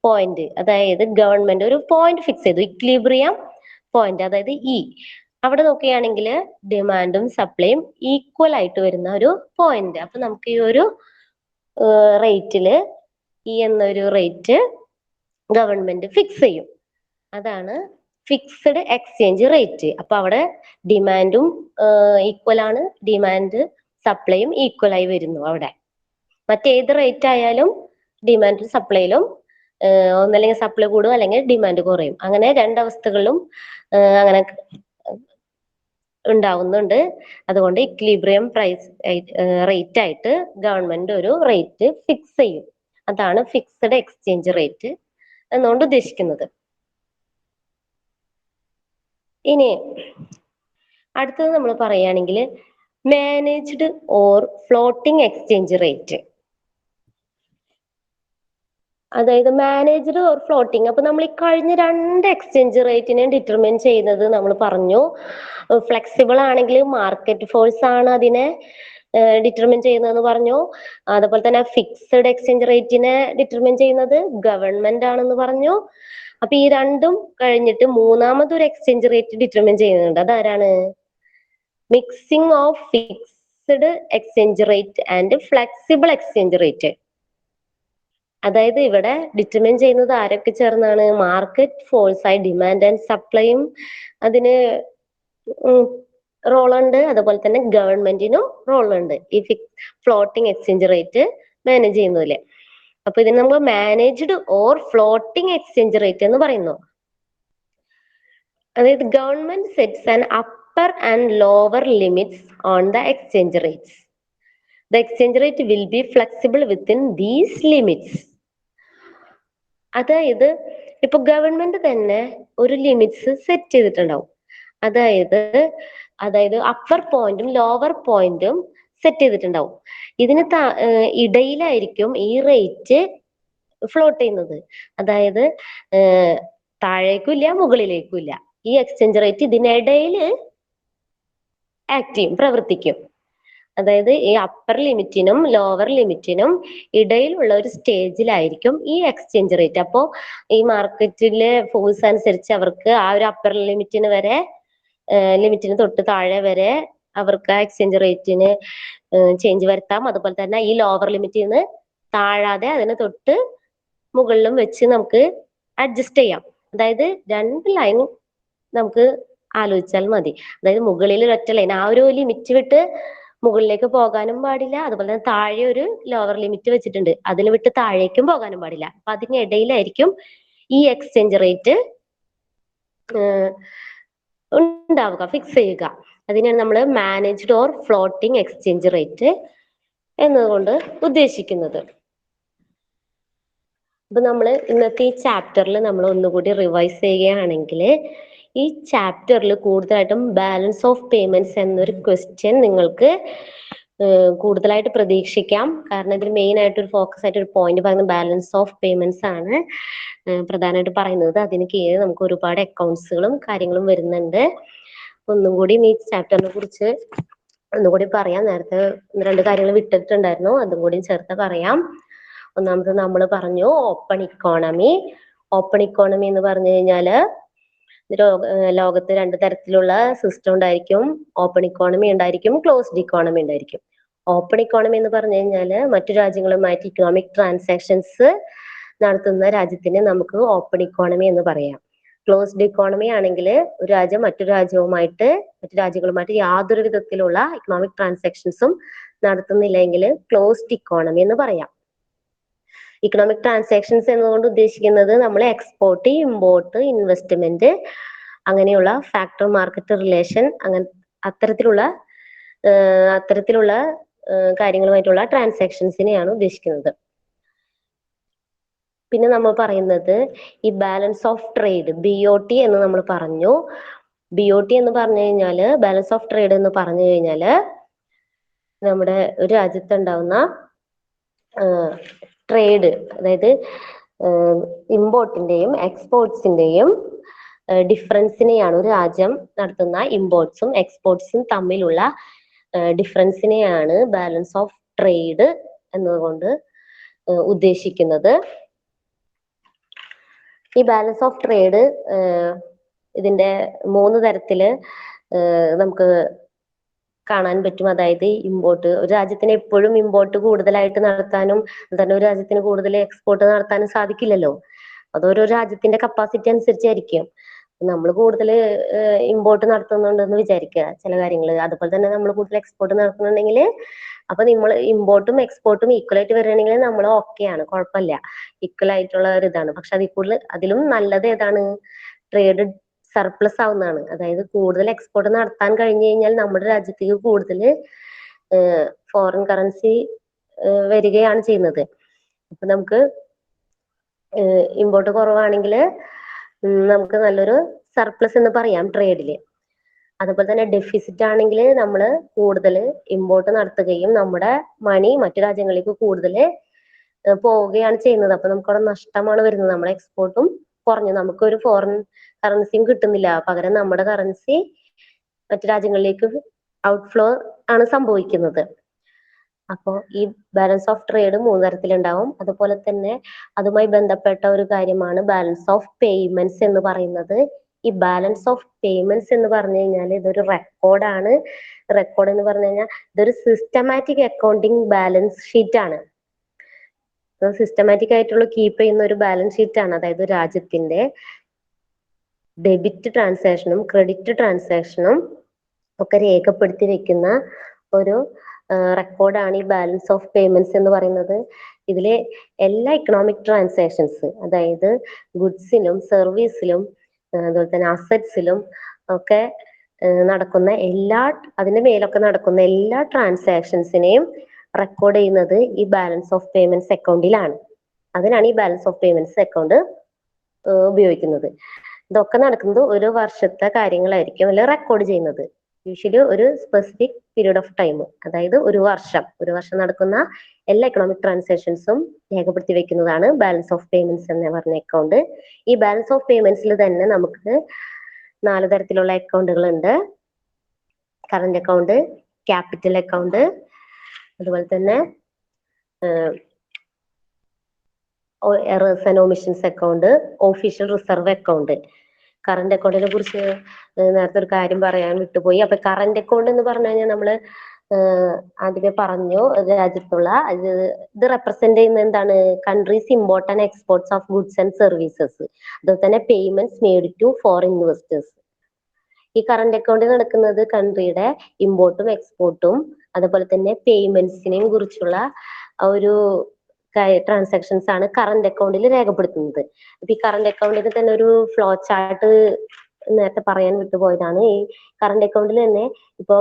പോയിന്റ്, അതായത് ഗവൺമെന്റ് ഒരു പോയിന്റ് ഫിക്സ് ചെയ്തു, ഇക്വിലിബ്രിയം പോയിന്റ്, അതായത് അവിടെ നോക്കുകയാണെങ്കിൽ ഡിമാൻഡും സപ്ലൈയും ഈക്വൽ ആയിട്ട് വരുന്ന ഒരു പോയിന്റ്. അപ്പൊ നമുക്ക് ഈ ഒരു റേറ്റില് എന്നൊരു റേറ്റ് ഗവൺമെന്റ് ഫിക്സ് ചെയ്യും. അതാണ് ഫിക്സ്ഡ് എക്സ്ചേഞ്ച് റേറ്റ്. അപ്പൊ അവിടെ ഡിമാൻഡും ഈക്വൽ ആണ്, ഡിമാൻഡ് സപ്ലൈയും ഈക്വൽ ആയി വരുന്നു അവിടെ. മറ്റേത് റേറ്റ് ആയാലും ഡിമാൻഡ് സപ്ലൈയിലും ഒന്നല്ലെങ്കിൽ സപ്ലൈ കൂടും അല്ലെങ്കിൽ ഡിമാൻഡ് കുറയും. അങ്ങനെ രണ്ടവസ്ഥകളിലും അങ്ങനെ ഉണ്ടാവുന്നുണ്ട്. അതുകൊണ്ട് ഇക്വിലിബ്രിയം റേറ്റ് ആയിട്ട് ഗവൺമെന്റ് ഒരു റേറ്റ് ഫിക്സ് ചെയ്യും. അതാണ് ഫിക്സ്ഡ് എക്സ്ചേഞ്ച് റേറ്റ് എന്നുകൊണ്ട് ഉദ്ദേശിക്കുന്നത്. ഇനി അടുത്തത് നമ്മൾ പറയുകയാണെങ്കിൽ managed or floating exchange rate. അതായത് മാനേജ്ഡ് ഓർ ഫ്ലോട്ടിംഗ്. അപ്പൊ നമ്മൾ ഈ കഴിഞ്ഞ 2 എക്സ്ചേഞ്ച് റേറ്റിനെ ഡിറ്റർമിൻ ചെയ്യുന്നത് നമ്മൾ പറഞ്ഞു. ഫ്ലെക്സിബിൾ ആണെങ്കിൽ മാർക്കറ്റ് ഫോഴ്സ് ആണ് അതിനെ ഡിറ്റർമിൻ ചെയ്യുന്നതെന്ന് പറഞ്ഞു. അതുപോലെ തന്നെ ഫിക്സ്ഡ് എക്സ്ചേഞ്ച് റേറ്റിനെ ഡിറ്റർമിൻ ചെയ്യുന്നത് ഗവൺമെന്റ് ആണെന്ന് പറഞ്ഞു. അപ്പൊ ഈ രണ്ടും കഴിഞ്ഞിട്ട് മൂന്നാമതൊരു എക്സ്ചേഞ്ച് റേറ്റ് ഡിറ്റർമിൻ ചെയ്യുന്നുണ്ട്. അതാരാണ്? Mixing of fixed exchange rate and flexible exchange rate. അതായത് ഇവിടെ ഡിറ്റർമിൻ ചെയ്യുന്നത് ആരൊക്കെ ചേർന്നാണ്? മാർക്കറ്റ് ഫോഴ്സ് ആയി ഡിമാൻഡ് ആൻഡ് സപ്ലൈയും അതിന് റോളുണ്ട്, അതുപോലെ തന്നെ ഗവൺമെന്റിനും റോളുണ്ട് ഈ ഫ്ലോട്ടിംഗ് എക്സ്ചേഞ്ച് റേറ്റ് മാനേജ് ചെയ്യുന്നതില്. അപ്പൊ ഇതിന് നമ്മൾ managed or floating exchange rate എന്ന് പറയുന്നു. അതായത് government sets an upper and lower limits on the exchange rates. The exchange rate will be flexible within these limits. അതായത് ഇപ്പൊ ഗവൺമെന്റ് തന്നെ ഒരു ലിമിറ്റ്സ് സെറ്റ് ചെയ്തിട്ടുണ്ടാവും. അതായത് അപ്പർ പോയിന്റും ലോവർ പോയിന്റും സെറ്റ് ചെയ്തിട്ടുണ്ടാവും. ഇതിന് ഇടയിലായിരിക്കും ഈ റേറ്റ് ഫ്ലോട്ട് ചെയ്യുന്നത്. അതായത് താഴേക്കും ഇല്ല മുകളിലേക്കും ഇല്ല. ഈ എക്സ്ചേഞ്ച് റേറ്റ് ഇതിനിടയിൽ ആക്ട് ചെയ്യും, പ്രവർത്തിക്കും. അതായത് ഈ അപ്പർ ലിമിറ്റിനും ലോവർ ലിമിറ്റിനും ഇടയിലുള്ള ഒരു സ്റ്റേജിലായിരിക്കും ഈ എക്സ്ചേഞ്ച് റേറ്റ്. അപ്പോൾ ഈ മാർക്കറ്റിലെ ഫോഴ്സ് അനുസരിച്ച് അവർക്ക് ആ ഒരു അപ്പർ ലിമിറ്റിന് തൊട്ട് താഴെ വരെ അവർക്ക് ആ എക്സ്ചേഞ്ച് റേറ്റിന് ചേഞ്ച് വരുത്താം. അതുപോലെ തന്നെ ഈ ലോവർ ലിമിറ്റിൽ നിന്ന് താഴാതെ അതിന് തൊട്ട് മുകളിലും വെച്ച് നമുക്ക് അഡ്ജസ്റ്റ് ചെയ്യാം. അതായത് രണ്ട് ലൈൻ നമുക്ക് ആലോചിച്ചാൽ മതി. അതായത് മുകളിൽ ഒരൊറ്റ ലൈൻ, ആ ഒരു ലിമിറ്റ് വിട്ട് മുകളിലേക്ക് പോകാനും പാടില്ല. അതുപോലെ തന്നെ താഴെ ഒരു ലോവർ ലിമിറ്റ് വെച്ചിട്ടുണ്ട്, അതിന് വിട്ട് താഴേക്കും പോകാനും പാടില്ല. അപ്പൊ അതിനിടയിലായിരിക്കും ഈ എക്സ്ചേഞ്ച് റേറ്റ് ഉണ്ടാവുക, ഫിക്സ് ചെയ്യുക. അതിനാണ് നമ്മൾ managed or floating exchange rate എന്നതുകൊണ്ട് ഉദ്ദേശിക്കുന്നത്. അപ്പൊ നമ്മൾ ഇന്നത്തെ ഈ ചാപ്റ്ററിൽ നമ്മൾ ഒന്നുകൂടി റിവൈസ് ചെയ്യുകയാണെങ്കിൽ, ഈ ചാപ്റ്ററിൽ കൂടുതലായിട്ടും ബാലൻസ് ഓഫ് പേയ്മെന്റ്സ് എന്നൊരു ക്വസ്റ്റ്യൻ നിങ്ങൾക്ക് കൂടുതലായിട്ട് പ്രതീക്ഷിക്കാം. കാരണം ഇതിൽ മെയിൻ ആയിട്ട് ഒരു ഫോക്കസ് ആയിട്ട് ഒരു പോയിന്റ് പറയുന്നത് ബാലൻസ് ഓഫ് പേയ്മെന്റ്സ് ആണ് പ്രധാനമായിട്ട് പറയുന്നത്. അതിന് കീഴിൽ നമുക്ക് ഒരുപാട് അക്കൗണ്ട്സുകളും കാര്യങ്ങളും വരുന്നുണ്ട്. ഒന്നും കൂടി ഈ ചാപ്റ്ററിനെ കുറിച്ച് ഒന്നുകൂടി പറയാം. നേരത്തെ രണ്ട് കാര്യങ്ങൾ വിട്ടിട്ടുണ്ടായിരുന്നു, അതും കൂടി ചേർത്ത് പറയാം. ഒന്നാമത് നമ്മൾ പറഞ്ഞു ഓപ്പൺ ഇക്കോണമി. ഓപ്പൺ ഇക്കോണമി എന്ന് പറഞ്ഞു കഴിഞ്ഞാല് ലോകത്ത് രണ്ട് തരത്തിലുള്ള സിസ്റ്റം ഉണ്ടായിരിക്കും. ഓപ്പൺ ഇക്കോണമി ഉണ്ടായിരിക്കും, ക്ലോസ്ഡ് ഇക്കോണമി ഉണ്ടായിരിക്കും. ഓപ്പൺ ഇക്കോണമി എന്ന് പറഞ്ഞു കഴിഞ്ഞാല് മറ്റു രാജ്യങ്ങളുമായിട്ട് ഇക്കണോമിക് ട്രാൻസാക്ഷൻസ് നടത്തുന്ന രാജ്യത്തിന് നമുക്ക് ഓപ്പൺ ഇക്കോണമി എന്ന് പറയാം. ക്ലോസ്ഡ് ഇക്കോണമി ആണെങ്കിൽ ഒരു രാജ്യം മറ്റു രാജ്യങ്ങളുമായിട്ട് യാതൊരു വിധത്തിലുള്ള ഇക്കണോമിക് ട്രാൻസാക്ഷൻസും നടത്തുന്നില്ലെങ്കിൽ ക്ലോസ്ഡ് ഇക്കോണമി എന്ന് പറയാം. ഇക്കണോമിക് ട്രാൻസാക്ഷൻസ് എന്നതുകൊണ്ട് ഉദ്ദേശിക്കുന്നത് നമ്മൾ എക്സ്പോർട്ട്, ഇമ്പോർട്ട്, ഇൻവെസ്റ്റ്മെന്റ്, അങ്ങനെയുള്ള ഫാക്ടർ മാർക്കറ്റ് റിലേഷൻ, അത്തരത്തിലുള്ള കാര്യങ്ങളുമായിട്ടുള്ള ട്രാൻസാക്ഷൻസിനെയാണ് ഉദ്ദേശിക്കുന്നത്. പിന്നെ നമ്മൾ പറയുന്നത് ഈ ബാലൻസ് ഓഫ് ട്രേഡ്, BOT എന്ന് നമ്മൾ പറഞ്ഞു. BOT എന്ന് പറഞ്ഞു കഴിഞ്ഞാല്, ബാലൻസ് ഓഫ് ട്രേഡ് എന്ന് പറഞ്ഞു കഴിഞ്ഞാല് നമ്മുടെ ഒരു രാജ്യത്തുണ്ടാവുന്ന ട്രേഡ്, അതായത് ഇമ്പോർട്ടിന്റെയും എക്സ്പോർട്സിന്റെയും ഡിഫറൻസിനെയാണ്, ഒരു രാജ്യം നടത്തുന്ന ഇമ്പോർട്ട്സും എക്സ്പോർട്സും തമ്മിലുള്ള ഡിഫറൻസിനെയാണ് ബാലൻസ് ഓഫ് ട്രേഡ് എന്നതുകൊണ്ട് ഉദ്ദേശിക്കുന്നത്. ഈ ബാലൻസ് ഓഫ് ട്രേഡ് ഇതിന്റെ 3 തരത്തില് നമുക്ക് കാണാൻ പറ്റും. അതായത് ഇമ്പോർട്ട്, ഒരു രാജ്യത്തിന് എപ്പോഴും ഇമ്പോർട്ട് കൂടുതലായിട്ട് നടത്താനും തന്നെ ഒരു രാജ്യത്തിന് കൂടുതൽ എക്സ്പോർട്ട് നടത്താനും സാധിക്കില്ലല്ലോ. അത് ഓരോ രാജ്യത്തിന്റെ കപ്പാസിറ്റി അനുസരിച്ചായിരിക്കും. നമ്മൾ കൂടുതൽ ഇമ്പോർട്ട് നടത്തുന്നുണ്ടെന്ന് വിചാരിക്കുക ചില കാര്യങ്ങൾ, അതുപോലെ തന്നെ നമ്മൾ കൂടുതൽ എക്സ്പോർട്ട് നടത്തുന്നുണ്ടെങ്കിൽ അപ്പൊ നമ്മൾ ഇമ്പോർട്ടും എക്സ്പോർട്ടും ഈക്വൽ ആയിട്ട് വരികയാണെങ്കിൽ നമ്മൾ ഓക്കെയാണ്, കുഴപ്പമില്ല, ഈക്വൽ ആയിട്ടുള്ള ഒരു ഇതാണ്. പക്ഷെ അതിലും നല്ലത് ഏതാണ്? ട്രേഡ് സർപ്ലസ് ആവുന്നതാണ്. അതായത് കൂടുതൽ എക്സ്പോർട്ട് നടത്താൻ കഴിഞ്ഞു കഴിഞ്ഞാൽ നമ്മുടെ രാജ്യത്തേക്ക് കൂടുതൽ ഫോറിൻ കറൻസി വരികയാണ് ചെയ്യുന്നത്. അപ്പൊ നമുക്ക് ഇമ്പോർട്ട് കുറവാണെങ്കിൽ നമുക്ക് നല്ലൊരു സർപ്ലസ് എന്ന് പറയാം ട്രേഡില്. അതുപോലെ തന്നെ ഡെഫിസിറ്റ് ആണെങ്കിൽ നമ്മൾ കൂടുതൽ ഇമ്പോർട്ട് നടത്തുകയും നമ്മുടെ മണി മറ്റു രാജ്യങ്ങളിലേക്ക് കൂടുതൽ പോവുകയാണ് ചെയ്യുന്നത്. അപ്പൊ നമുക്കവിടെ നഷ്ടമാണ് വരുന്നത്. നമ്മുടെ എക്സ്പോർട്ടും കുറഞ്ഞു, നമുക്കൊരു ഫോറിൻ കറൻസിയും കിട്ടുന്നില്ല, പകരം നമ്മുടെ കറൻസി മറ്റു രാജ്യങ്ങളിലേക്ക് ഔട്ട്ഫ്ലോ ആണ് സംഭവിക്കുന്നത്. അപ്പോൾ ഈ ബാലൻസ് ഓഫ് ട്രേഡ് 3 തരത്തിലുണ്ടാവും. അതുപോലെ തന്നെ അതുമായി ബന്ധപ്പെട്ട ഒരു കാര്യമാണ് ബാലൻസ് ഓഫ് പേയ്മെന്റ്സ് എന്ന് പറയുന്നത്. ഈ ബാലൻസ് ഓഫ് പേയ്മെന്റ്സ് എന്ന് പറഞ്ഞു കഴിഞ്ഞാൽ ഇതൊരു റെക്കോർഡാണ്. റെക്കോർഡ് എന്ന് പറഞ്ഞു കഴിഞ്ഞാൽ ഇതൊരു സിസ്റ്റമാറ്റിക് അക്കൗണ്ടിങ് ബാലൻസ് ഷീറ്റ് ആണ്. സിസ്റ്റമാറ്റിക് ആയിട്ടുള്ള കീപ്പ് ചെയ്യുന്ന ഒരു ബാലൻസ് ഷീറ്റ് ആണ്. അതായത് രാജ്യത്തിന്റെ ഡെബിറ്റ് ട്രാൻസാക്ഷനും ക്രെഡിറ്റ് ട്രാൻസാക്ഷനും ഒക്കെ രേഖപ്പെടുത്തി വെക്കുന്ന ഒരു റെക്കോർഡാണ് ഈ ബാലൻസ് ഓഫ് പേയ്മെന്റ്സ് എന്ന് പറയുന്നത്. ഇതിലെ എല്ലാ ഇക്കണോമിക് ട്രാൻസാക്ഷൻസ്, അതായത് ഗുഡ്സിലും സർവീസിലും അതുപോലെ തന്നെ അസറ്റ്സിലും ഒക്കെ നടക്കുന്ന അതിന്റെ മേലൊക്കെ നടക്കുന്ന എല്ലാ ട്രാൻസാക്ഷൻസിനെയും റെക്കോർഡ് ചെയ്യുന്നത് ഈ ബാലൻസ് ഓഫ് പേയ്മെന്റ്സ് അക്കൗണ്ടിലാണ്. അതിനാണ് ഈ ബാലൻസ് ഓഫ് പേയ്മെന്റ്സ് അക്കൗണ്ട് ഉപയോഗിക്കുന്നത്. ഇതൊക്കെ നടക്കുന്നത് ഒരു വർഷത്തെ കാര്യങ്ങളായിരിക്കും അതിൽ റെക്കോർഡ് ചെയ്യുന്നത്. യൂഷ്വലി ഒരു സ്പെസിഫിക് പീരീഡ് ഓഫ് ടൈം, അതായത് ഒരു വർഷം നടക്കുന്ന എല്ലാ എക്കണോമിക് ട്രാൻസാക്ഷൻസും രേഖപ്പെടുത്തി വെക്കുന്നതാണ് ബാലൻസ് ഓഫ് പേയ്മെന്റ്സ് എന്ന് പറഞ്ഞ അക്കൗണ്ട്. ഈ ബാലൻസ് ഓഫ് പേയ്മെന്റ്സിൽ തന്നെ നമുക്ക് 4 തരത്തിലുള്ള അക്കൗണ്ടുകൾ ഉണ്ട്. കറന്റ് അക്കൗണ്ട്, ക്യാപിറ്റൽ അക്കൗണ്ട്, അതുപോലെ തന്നെ errors and omissions account, official reserve account. Current അക്കൗണ്ടിനെ കുറിച്ച് നേരത്തെ ഒരു കാര്യം പറയാൻ വിട്ടുപോയി. അപ്പൊ കറന്റ് അക്കൗണ്ട് എന്ന് പറഞ്ഞു കഴിഞ്ഞാൽ നമ്മള് ആദ്യമേ പറഞ്ഞു, രാജ്യത്തുള്ള ഇത് റെപ്രസെന്റ് ചെയ്യുന്ന എന്താണ്, countries import and exports of goods and services, അതുപോലെ തന്നെ payments made to foreign investors. ഈ കറന്റ് അക്കൗണ്ടിൽ നടക്കുന്നത് കൺട്രിയുടെ ഇമ്പോർട്ടും എക്സ്പോർട്ടും അതുപോലെ തന്നെ പേയ്മെന്റ്സിനെയും കുറിച്ചുള്ള ഒരു ട്രാൻസാക്ഷൻസ് ആണ് കറന്റ് അക്കൗണ്ടിൽ രേഖപ്പെടുത്തുന്നത്. അപ്പൊ ഈ കറന്റ് അക്കൗണ്ടിന് തന്നെ ഒരു ഫ്ലോ ചാർട്ട് നേരത്തെ പറയാൻ വിട്ടുപോയതാണ്. ഈ കറന്റ് അക്കൗണ്ടിൽ തന്നെ ഇപ്പൊ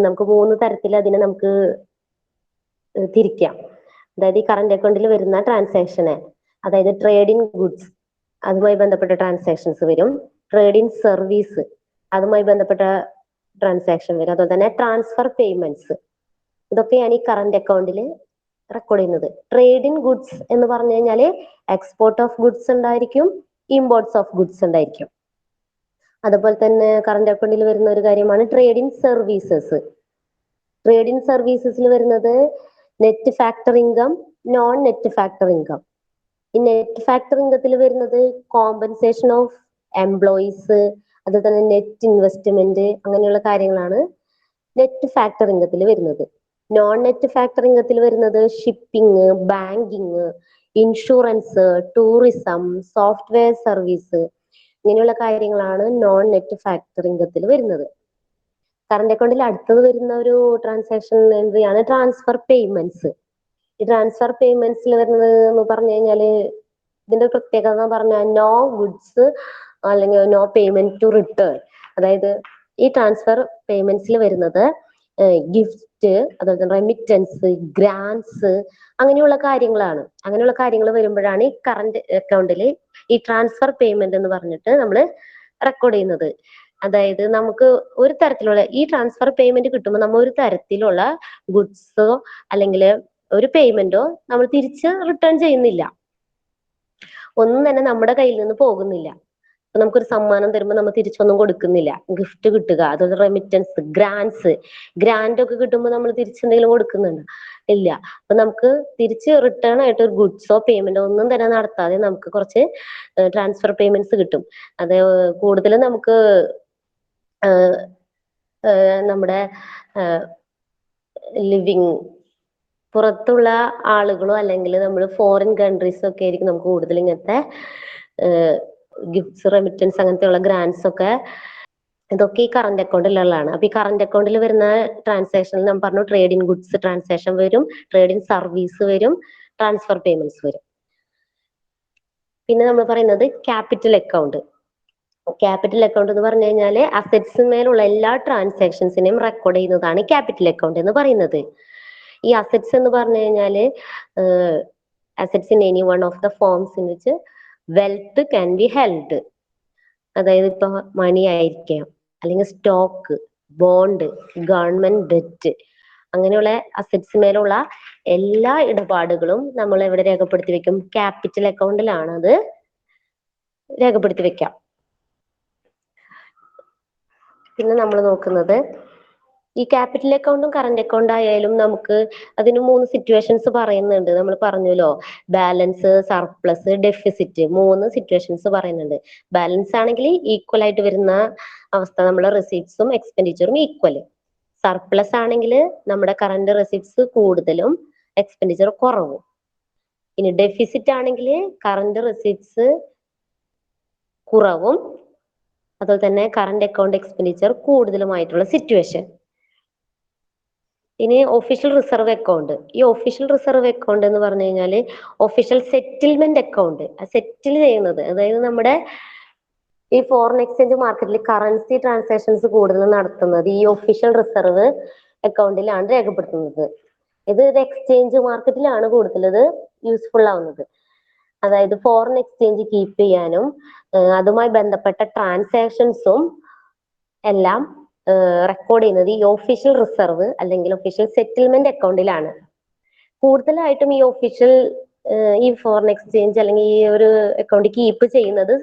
നമുക്ക് 3 തരത്തിൽ അതിനെ നമുക്ക് തിരിക്കാം. അതായത് ഈ കറന്റ് അക്കൗണ്ടിൽ വരുന്ന ട്രാൻസാക്ഷന്, അതായത് ട്രേഡ് ഇൻ ഗുഡ്സ്, അതുമായി ബന്ധപ്പെട്ട ട്രാൻസാക്ഷൻസ് വരും. ട്രേഡ് ഇൻ സർവീസ്, അതുമായി ബന്ധപ്പെട്ട ട്രാൻസാക്ഷൻ വരും. അതുപോലെ തന്നെ ട്രാൻസ്ഫർ പേയ്മെന്റ്സ്, ഇതൊക്കെയാണ് ഈ കറന്റ് അക്കൗണ്ടിൽ റെക്കോർഡ് ചെയ്യുന്നത്. ട്രേഡ് ഇൻ ഗുഡ്സ് എന്ന് പറഞ്ഞു കഴിഞ്ഞാൽ എക്സ്പോർട്ട് ഓഫ് ഗുഡ്സ് ഉണ്ടായിരിക്കും, ഇമ്പോർട്ട്സ് ഓഫ് ഗുഡ്സ് ഉണ്ടായിരിക്കും. അതുപോലെ തന്നെ കറന്റ് അക്കൗണ്ടിൽ വരുന്ന ഒരു കാര്യമാണ് trade in services. Trade in സർവീസസിൽ വരുന്നത് net factor income, non net factor income. ഈ നെറ്റ് ഫാക്ടർ ഇൻകത്തിൽ വരുന്നത് കോമ്പൻസേഷൻ ഓഫ് എംപ്ലോയീസ്, അതുപോലെ തന്നെ നെറ്റ് ഇൻവെസ്റ്റ്മെന്റ്, അങ്ങനെയുള്ള കാര്യങ്ങളാണ് നെറ്റ് ഫാക്ടർ ഇൻകത്തിൽ വരുന്നത്. നോൺ നെറ്റ് ഫാക്ടർ ഇൻകത്തിൽ വരുന്നത് shipping, banking, insurance, tourism, software service, ഇങ്ങനെയുള്ള കാര്യങ്ങളാണ് നോൺ നെറ്റ് ഫാക്ടർ ഇൻകത്തിൽ വരുന്നത്. കറന്റ് അക്കൗണ്ടിൽ അടുത്തത് വരുന്ന ഒരു ട്രാൻസാക്ഷൻ എൻട്രിയാണ് ട്രാൻസ്ഫർ പേയ്മെന്റ്സ്. ഈ ട്രാൻസ്ഫർ പേയ്മെന്റ്സിൽ വരുന്നത് എന്ന് പറഞ്ഞു കഴിഞ്ഞാല് ഇതിന്റെ പ്രത്യേകത എന്ന് പറഞ്ഞാൽ നോ ഗുഡ്സ് അല്ലെങ്കിൽ നോ പേയ്മെന്റ് ടു റിട്ടേൺ. അതായത് ഈ ട്രാൻസ്ഫർ പേയ്മെന്റ്സിൽ വരുന്നത് ഗിഫ്റ്റ്, അതുപോലെ തന്നെ റെമിറ്റൻസ്, ഗ്രാൻസ്, അങ്ങനെയുള്ള കാര്യങ്ങളാണ്. അങ്ങനെയുള്ള കാര്യങ്ങൾ വരുമ്പോഴാണ് ഈ കറന്റ് അക്കൗണ്ടിൽ ഈ ട്രാൻസ്ഫർ പേയ്മെന്റ് എന്ന് പറഞ്ഞിട്ട് നമ്മൾ റെക്കോർഡ് ചെയ്യുന്നത്. അതായത് നമുക്ക് ഒരു തരത്തിലുള്ള ഈ ട്രാൻസ്ഫർ പേയ്മെന്റ് കിട്ടുമ്പോൾ നമ്മൾ ഒരു തരത്തിലുള്ള ഗുഡ്സോ അല്ലെങ്കിൽ ഒരു പേയ്മെന്റോ നമ്മൾ തിരിച്ച് റിട്ടേൺ ചെയ്യുന്നില്ല. ഒന്നും തന്നെ നമ്മുടെ കയ്യിൽ നിന്ന് പോകുന്നില്ല. ഇപ്പൊ നമുക്കൊരു സമ്മാനം തരുമ്പോൾ നമ്മൾ തിരിച്ചൊന്നും കൊടുക്കുന്നില്ല. ഗിഫ്റ്റ് കിട്ടുക, അതുപോലെ റെമിറ്റൻസ്, ഗ്രാൻഡ് ഒക്കെ കിട്ടുമ്പോൾ നമ്മൾ തിരിച്ചെന്തെങ്കിലും കൊടുക്കുന്നുണ്ട്? ഇല്ല. അപ്പൊ നമുക്ക് തിരിച്ച് റിട്ടേൺ ആയിട്ട് ഒരു ഗുഡ്സോ പേയ്മെന്റോ ഒന്നും തന്നെ നടത്താതെ നമുക്ക് കുറച്ച് ട്രാൻസ്ഫർ പേയ്മെന്റ്സ് കിട്ടും. അത് കൂടുതലും നമുക്ക് നമ്മുടെ ലിവിങ് പുറത്തുള്ള ആളുകളോ അല്ലെങ്കിൽ നമ്മൾ ഫോറിൻ കൺട്രീസോ ഒക്കെ ആയിരിക്കും നമുക്ക് കൂടുതൽ ഇങ്ങനത്തെ ഗിഫ്റ്റ്സ്, റെമിറ്റൻസ്, അങ്ങനത്തെയുള്ള ഗ്രാൻഡ്സ് ഒക്കെ. ഇതൊക്കെ ഈ കറന്റ് അക്കൗണ്ടിലുള്ളതാണ്. അപ്പൊ ഈ കറന്റ് അക്കൗണ്ടിൽ വരുന്ന ട്രാൻസാക്ഷൻ ഞാൻ പറഞ്ഞു, ട്രേഡ് ഇൻ ഗുഡ്സ് ട്രാൻസാക്ഷൻ വരും, ട്രേഡ് ഇൻ സർവീസ് വരും, ട്രാൻസ്ഫർ പേയ്മെന്റ്സ് വരും. പിന്നെ നമ്മൾ പറയുന്നത് ക്യാപിറ്റൽ അക്കൗണ്ട്. ക്യാപിറ്റൽ അക്കൗണ്ട് എന്ന് പറഞ്ഞു കഴിഞ്ഞാല് അസറ്റ്സിന്മേലുള്ള എല്ലാ ട്രാൻസാക്ഷൻസിനെയും റെക്കോർഡ് ചെയ്യുന്നതാണ് ക്യാപിറ്റൽ അക്കൗണ്ട് എന്ന് പറയുന്നത്. ഈ അസറ്റ്സ് എന്ന് പറഞ്ഞു കഴിഞ്ഞാല് assets in any one of the forms in which wealth can be held. അതായത് ഇപ്പൊ മണി ആയിരിക്കാം, അല്ലെങ്കിൽ സ്റ്റോക്ക്, ബോണ്ട്, ഗവൺമെന്റ് ഡെറ്റ്, അങ്ങനെയുള്ള അസറ്റ്സ് മേലുള്ള എല്ലാ ഇടപാടുകളും നമ്മൾ എവിടെ രേഖപ്പെടുത്തി വെക്കും? ക്യാപിറ്റൽ അക്കൗണ്ടിലാണ് അത് രേഖപ്പെടുത്തി വെക്കാം. പിന്നെ നമ്മൾ നോക്കുന്നത് ഈ ക്യാപിറ്റൽ അക്കൗണ്ടും കറന്റ് അക്കൗണ്ട് ആയാലും നമുക്ക് അതിന് 3 സിറ്റുവേഷൻസ് പറയുന്നുണ്ട്. നമ്മൾ പറഞ്ഞല്ലോ, ബാലൻസ്, സർപ്ലസ്, ഡെഫിസിറ്റ്, 3 സിറ്റുവേഷൻസ് പറയുന്നുണ്ട്. ബാലൻസ് ആണെങ്കിൽ ഈക്വൽ ആയിട്ട് വരുന്ന അവസ്ഥ, നമ്മുടെ റെസീപ്റ്റ്സും എക്സ്പെൻഡിച്ചറും ഈക്വൽ. സർപ്ലസ് ആണെങ്കിൽ നമ്മുടെ കറന്റ് റെസീപ്റ്റ്സ് കൂടുതലും എക്സ്പെൻഡിച്ചർ കുറവും. ഇനി ഡെഫിസിറ്റ് ആണെങ്കിൽ കറന്റ് റെസീപ്റ്റ്സ് കുറവും അതുപോലെ തന്നെ കറന്റ് അക്കൗണ്ട് എക്സ്പെൻഡിച്ചർ കൂടുതലുമായിട്ടുള്ള സിറ്റുവേഷൻ. ഇനി ഒഫീഷ്യൽ റിസർവ് അക്കൗണ്ട്. ഈ ഒഫീഷ്യൽ റിസർവ് അക്കൗണ്ട് എന്ന് പറഞ്ഞു കഴിഞ്ഞാൽ ഒഫീഷ്യൽ സെറ്റിൽമെന്റ് അക്കൗണ്ട്, സെറ്റിൽ ചെയ്യുന്നത്, അതായത് നമ്മുടെ ഈ ഫോറിൻ എക്സ്ചേഞ്ച് മാർക്കറ്റിൽ കറൻസി ട്രാൻസാക്ഷൻസ് കൂടുതൽ നടത്തുന്നത് ഈ ഒഫീഷ്യൽ റിസർവ് അക്കൗണ്ടിലാണ് രേഖപ്പെടുത്തുന്നത്. ഇത് എക്സ്ചേഞ്ച് മാർക്കറ്റിലാണ് കൂടുതൽ ഇത് യൂസ്ഫുൾ ആവുന്നത്. അതായത് ഫോറിൻ എക്സ്ചേഞ്ച് കീപ്പ് ചെയ്യാനും അതുമായി ബന്ധപ്പെട്ട ട്രാൻസാക്ഷൻസും എല്ലാം റെക്കോർഡ് ചെയ്യുന്നത് ഈ ഒഫീഷ്യൽ റിസർവ് അല്ലെങ്കിൽ ഒഫീഷ്യൽ സെറ്റിൽമെന്റ് അക്കൗണ്ടിലാണ്. കൂടുതലായിട്ടും ഈ ഒഫീഷ്യൽ ഈ ഫോറിൻ എക്സ്ചേഞ്ച് അല്ലെങ്കിൽ ഈ ഒരു അക്കൗണ്ട് കീപ്പ് ചെയ്യുന്നത്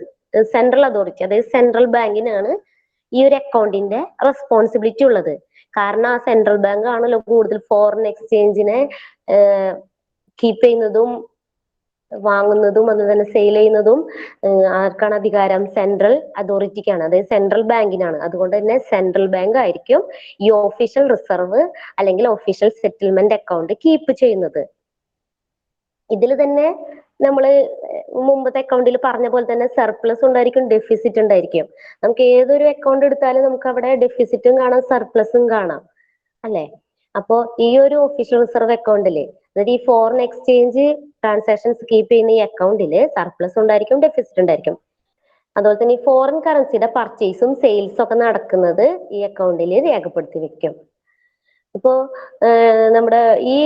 സെൻട്രൽ അതോറിറ്റി, അതായത് സെൻട്രൽ ബാങ്കിനാണ് ഈ ഒരു അക്കൗണ്ടിന്റെ റെസ്പോൺസിബിലിറ്റി ഉള്ളത്. കാരണം ആ സെൻട്രൽ ബാങ്ക് ആണല്ലോ കൂടുതൽ ഫോറിൻ എക്സ്ചേഞ്ചിനെ കീപ്പ് ചെയ്യുന്നതും വാങ്ങുന്നതും അതുപോലെ തന്നെ സെയിൽ ചെയ്യുന്നതും. ആർക്കാണ് അധികാരം? സെൻട്രൽ അതോറിറ്റിക്കാണ്, അതായത് സെൻട്രൽ ബാങ്കിനാണ്. അതുകൊണ്ട് തന്നെ സെൻട്രൽ ബാങ്ക് ആയിരിക്കും ഈ ഒഫീഷ്യൽ റിസർവ് അല്ലെങ്കിൽ ഒഫീഷ്യൽ സെറ്റിൽമെന്റ് അക്കൗണ്ട് കീപ്പ് ചെയ്യുന്നത്. ഇതിൽ തന്നെ നമ്മള് മുമ്പത്തെ അക്കൗണ്ടിൽ പറഞ്ഞ പോലെ തന്നെ സർപ്ലസ് ഉണ്ടായിരിക്കും, ഡെഫിസിറ്റ് ഉണ്ടായിരിക്കും. നമുക്ക് ഏതൊരു അക്കൗണ്ട് എടുത്താലും നമുക്ക് അവിടെ ഡെഫിസിറ്റും കാണാം, സർപ്ലസും കാണാം, അല്ലെ? അപ്പോ ഈ ഒരു ഒഫീഷ്യൽ റിസർവ് അക്കൗണ്ടില്, അതായത് ഈ ഫോറിൻ എക്സ്ചേഞ്ച് ട്രാൻസാക്ഷൻസ് കീപ്പ് ചെയ്യുന്ന ഈ അക്കൗണ്ടില് സർപ്ലസ് ഉണ്ടായിരിക്കും, ഡെഫിസിറ്റ് ഉണ്ടായിരിക്കും. അതുപോലെ തന്നെ ഈ ഫോറിൻ കറൻസിയുടെ പർച്ചേസും സെയിൽസും ഒക്കെ നടക്കുന്നത് ഈ അക്കൗണ്ടിൽ രേഖപ്പെടുത്തി വെക്കും. ഇപ്പോ നമ്മുടെ ഈ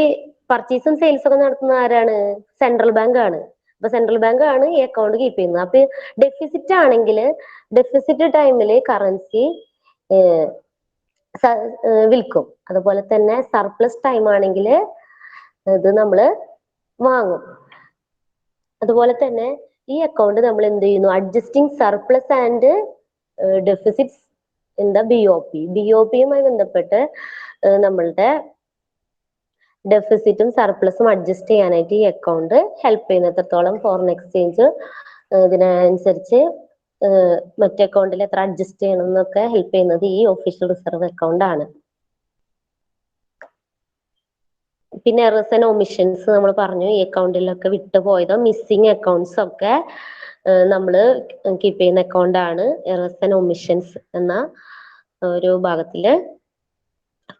പർച്ചേസും സെയിൽസും ഒക്കെ നടത്തുന്ന ആരാണ്? സെൻട്രൽ ബാങ്ക് ആണ്. അപ്പൊ സെൻട്രൽ ബാങ്ക് ആണ് ഈ അക്കൗണ്ട് കീപ്പ് ചെയ്യുന്നത്. അപ്പൊ ഡെഫിസിറ്റ് ആണെങ്കിൽ ഡെഫിസിറ്റ് ടൈമില് കറൻസി വിൽക്കും. അതുപോലെ തന്നെ സർപ്ലസ് ടൈം ആണെങ്കിൽ ഇത് നമ്മള് വാങ്ങും. അതുപോലെ തന്നെ ഈ അക്കൗണ്ട് നമ്മൾ എന്ത് ചെയ്യുന്നു? Adjusting surplus and deficits in the BOP. BOPയുമായി ബന്ധപ്പെട്ട് നമ്മളുടെ ഡെഫിസിറ്റും സർപ്ലസും അഡ്ജസ്റ്റ് ചെയ്യാനായിട്ട് ഈ അക്കൗണ്ട് ഹെൽപ്പ് ചെയ്യുന്നു. എത്രത്തോളം ഫോറിൻ എക്സ്ചേഞ്ച് ഇതിനനുസരിച്ച് മറ്റേ അക്കൗണ്ടിൽ എത്ര അഡ്ജസ്റ്റ് ചെയ്യണം എന്നൊക്കെ ഹെൽപ്പ് ചെയ്യുന്നത് ഈ ഒഫീഷ്യൽ റിസർവ് അക്കൗണ്ട് ആണ്. പിന്നെ എറേഴ്സ് ആൻഡ് ഒമിഷൻസ് നമ്മൾ പറഞ്ഞു, ഈ അക്കൗണ്ടിലൊക്കെ വിട്ടുപോയതോ മിസ്സിങ് അക്കൗണ്ട്സ് ഒക്കെ നമ്മൾ കീപ്പ് ചെയ്യുന്ന അക്കൗണ്ട് ആണ് എറേഴ്സ് ആൻഡ് ഒമിഷൻസ് എന്ന ഒരു ഭാഗത്തില്.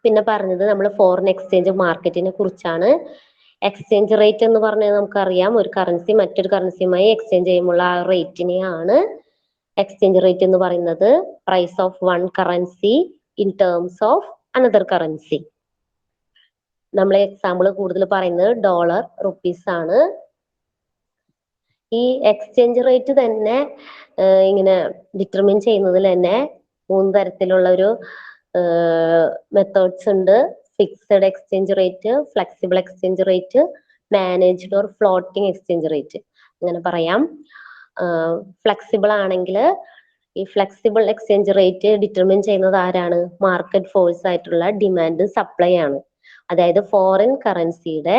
പിന്നെ പറഞ്ഞത് നമ്മൾ ഫോറിൻ എക്സ്ചേഞ്ച് മാർക്കറ്റിനെ കുറിച്ചാണ്. എക്സ്ചേഞ്ച് റേറ്റ് എന്ന് പറഞ്ഞാൽ നമുക്കറിയാം, ഒരു കറൻസി മറ്റൊരു കറൻസിയുമായി എക്സ്ചേഞ്ച് ചെയ്യുമ്പോൾ ആ റേറ്റിനെയാണ് എക്സ്ചേഞ്ച് റേറ്റ് എന്ന് പറയുന്നത്. Price of one currency in terms of another currency. നമ്മൾ എക്സാമ്പിൾ കൂടുതൽ പറയുന്നത് ഡോളർ, റുപ്പീസ് ആണ്. ഈ എക്സ്ചേഞ്ച് റേറ്റ് തന്നെ ഇങ്ങനെ ഡിറ്റർമിൻ ചെയ്യുന്നതിൽ തന്നെ 3 തരത്തിലുള്ള ഒരു മെത്തേഡ്സ് ഉണ്ട്. Fixed exchange rate, flexible exchange rate, managed or floating exchange rate അങ്ങനെ പറയാം. ഫ്ലെക്സിബിൾ ആണെങ്കിൽ ഈ ഫ്ലെക്സിബിൾ എക്സ്ചേഞ്ച് റേറ്റ് ഡിറ്റർമിൻ ചെയ്യുന്നത് ആരാണ്? മാർക്കറ്റ് ഫോഴ്സ് ആയിട്ടുള്ള ഡിമാൻഡ് സപ്ലൈ ആണ്. അതായത് ഫോറിൻ കറൻസിയുടെ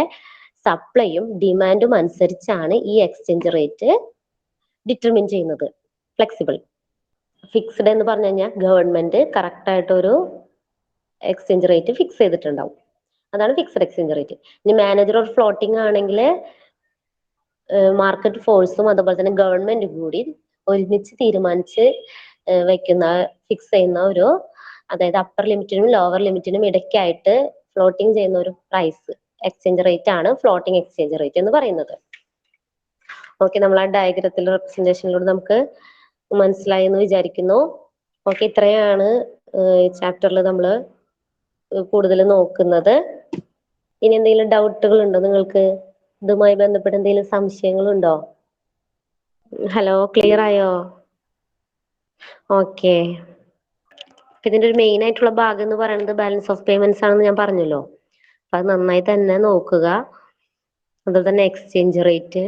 സപ്ലൈയും ഡിമാൻഡും അനുസരിച്ചാണ് ഈ എക്സ്ചേഞ്ച് റേറ്റ് ഡിറ്റർമിൻ ചെയ്യുന്നത്. ഫ്ലെക്സിബിൾ. ഫിക്സ്ഡ് എന്ന് പറഞ്ഞു കഴിഞ്ഞാൽ ഗവൺമെന്റ് കറക്റ്റ് ആയിട്ടൊരു എക്സ്ചേഞ്ച് റേറ്റ് ഫിക്സ് ചെയ്തിട്ടുണ്ടാവും, അതാണ് ഫിക്സ്ഡ് എക്സ്ചേഞ്ച് റേറ്റ്. ഇനി മാനേജർ ഓർ ഫ്ലോട്ടിംഗ് ആണെങ്കിൽ മാർക്കറ്റ് ഫോഴ്സും അതുപോലെ തന്നെ ഗവൺമെന്റ് കൂടി ഒരുമിച്ച് തീരുമാനിച്ച് വെക്കുന്ന ഫിക്സ് ചെയ്യുന്ന ഒരു, അതായത് അപ്പർ ലിമിറ്റിനും ലോവർ ലിമിറ്റിനും ഇടയ്ക്കായിട്ട് ഫ്ലോട്ടിംഗ് ചെയ്യുന്ന ഒരു പ്രൈസ് എക്സ്ചേഞ്ച് റേറ്റ് ആണ് ഫ്ലോട്ടിംഗ് എക്സ്ചേഞ്ച് റേറ്റ് എന്ന് പറയുന്നത്. ഓക്കെ, നമ്മൾ ആ ഡയഗ്രത്തിലെ റെപ്രസെന്റേഷനിലൂടെ നമുക്ക് മനസ്സിലായി എന്ന് വിചാരിക്കുന്നു. ഓക്കെ, ഇത്രയാണ് ഈ ചാപ്റ്ററിൽ നമ്മൾ കൂടുതൽ നോക്കുന്നത്. ഇനി എന്തെങ്കിലും ഡൗട്ടുകൾ ഉണ്ടോ നിങ്ങൾക്ക്? ഇതുമായി ബന്ധപ്പെട്ട് എന്തെങ്കിലും സംശയങ്ങളുണ്ടോ? ഹലോ, ക്ലിയർ ആയോ? ഓക്കെ, ഇതിന്റെ ഒരു മെയിൻ ആയിട്ടുള്ള ഭാഗം എന്ന് പറയുന്നത് ബാലൻസ് ഓഫ് പേയ്മെന്റ്സ് ആണെന്ന് ഞാൻ പറഞ്ഞല്ലോ. അപ്പൊ അത് നന്നായി തന്നെ നോക്കുക. അതുപോലെ തന്നെ എക്സ്ചേഞ്ച് റേറ്റ്,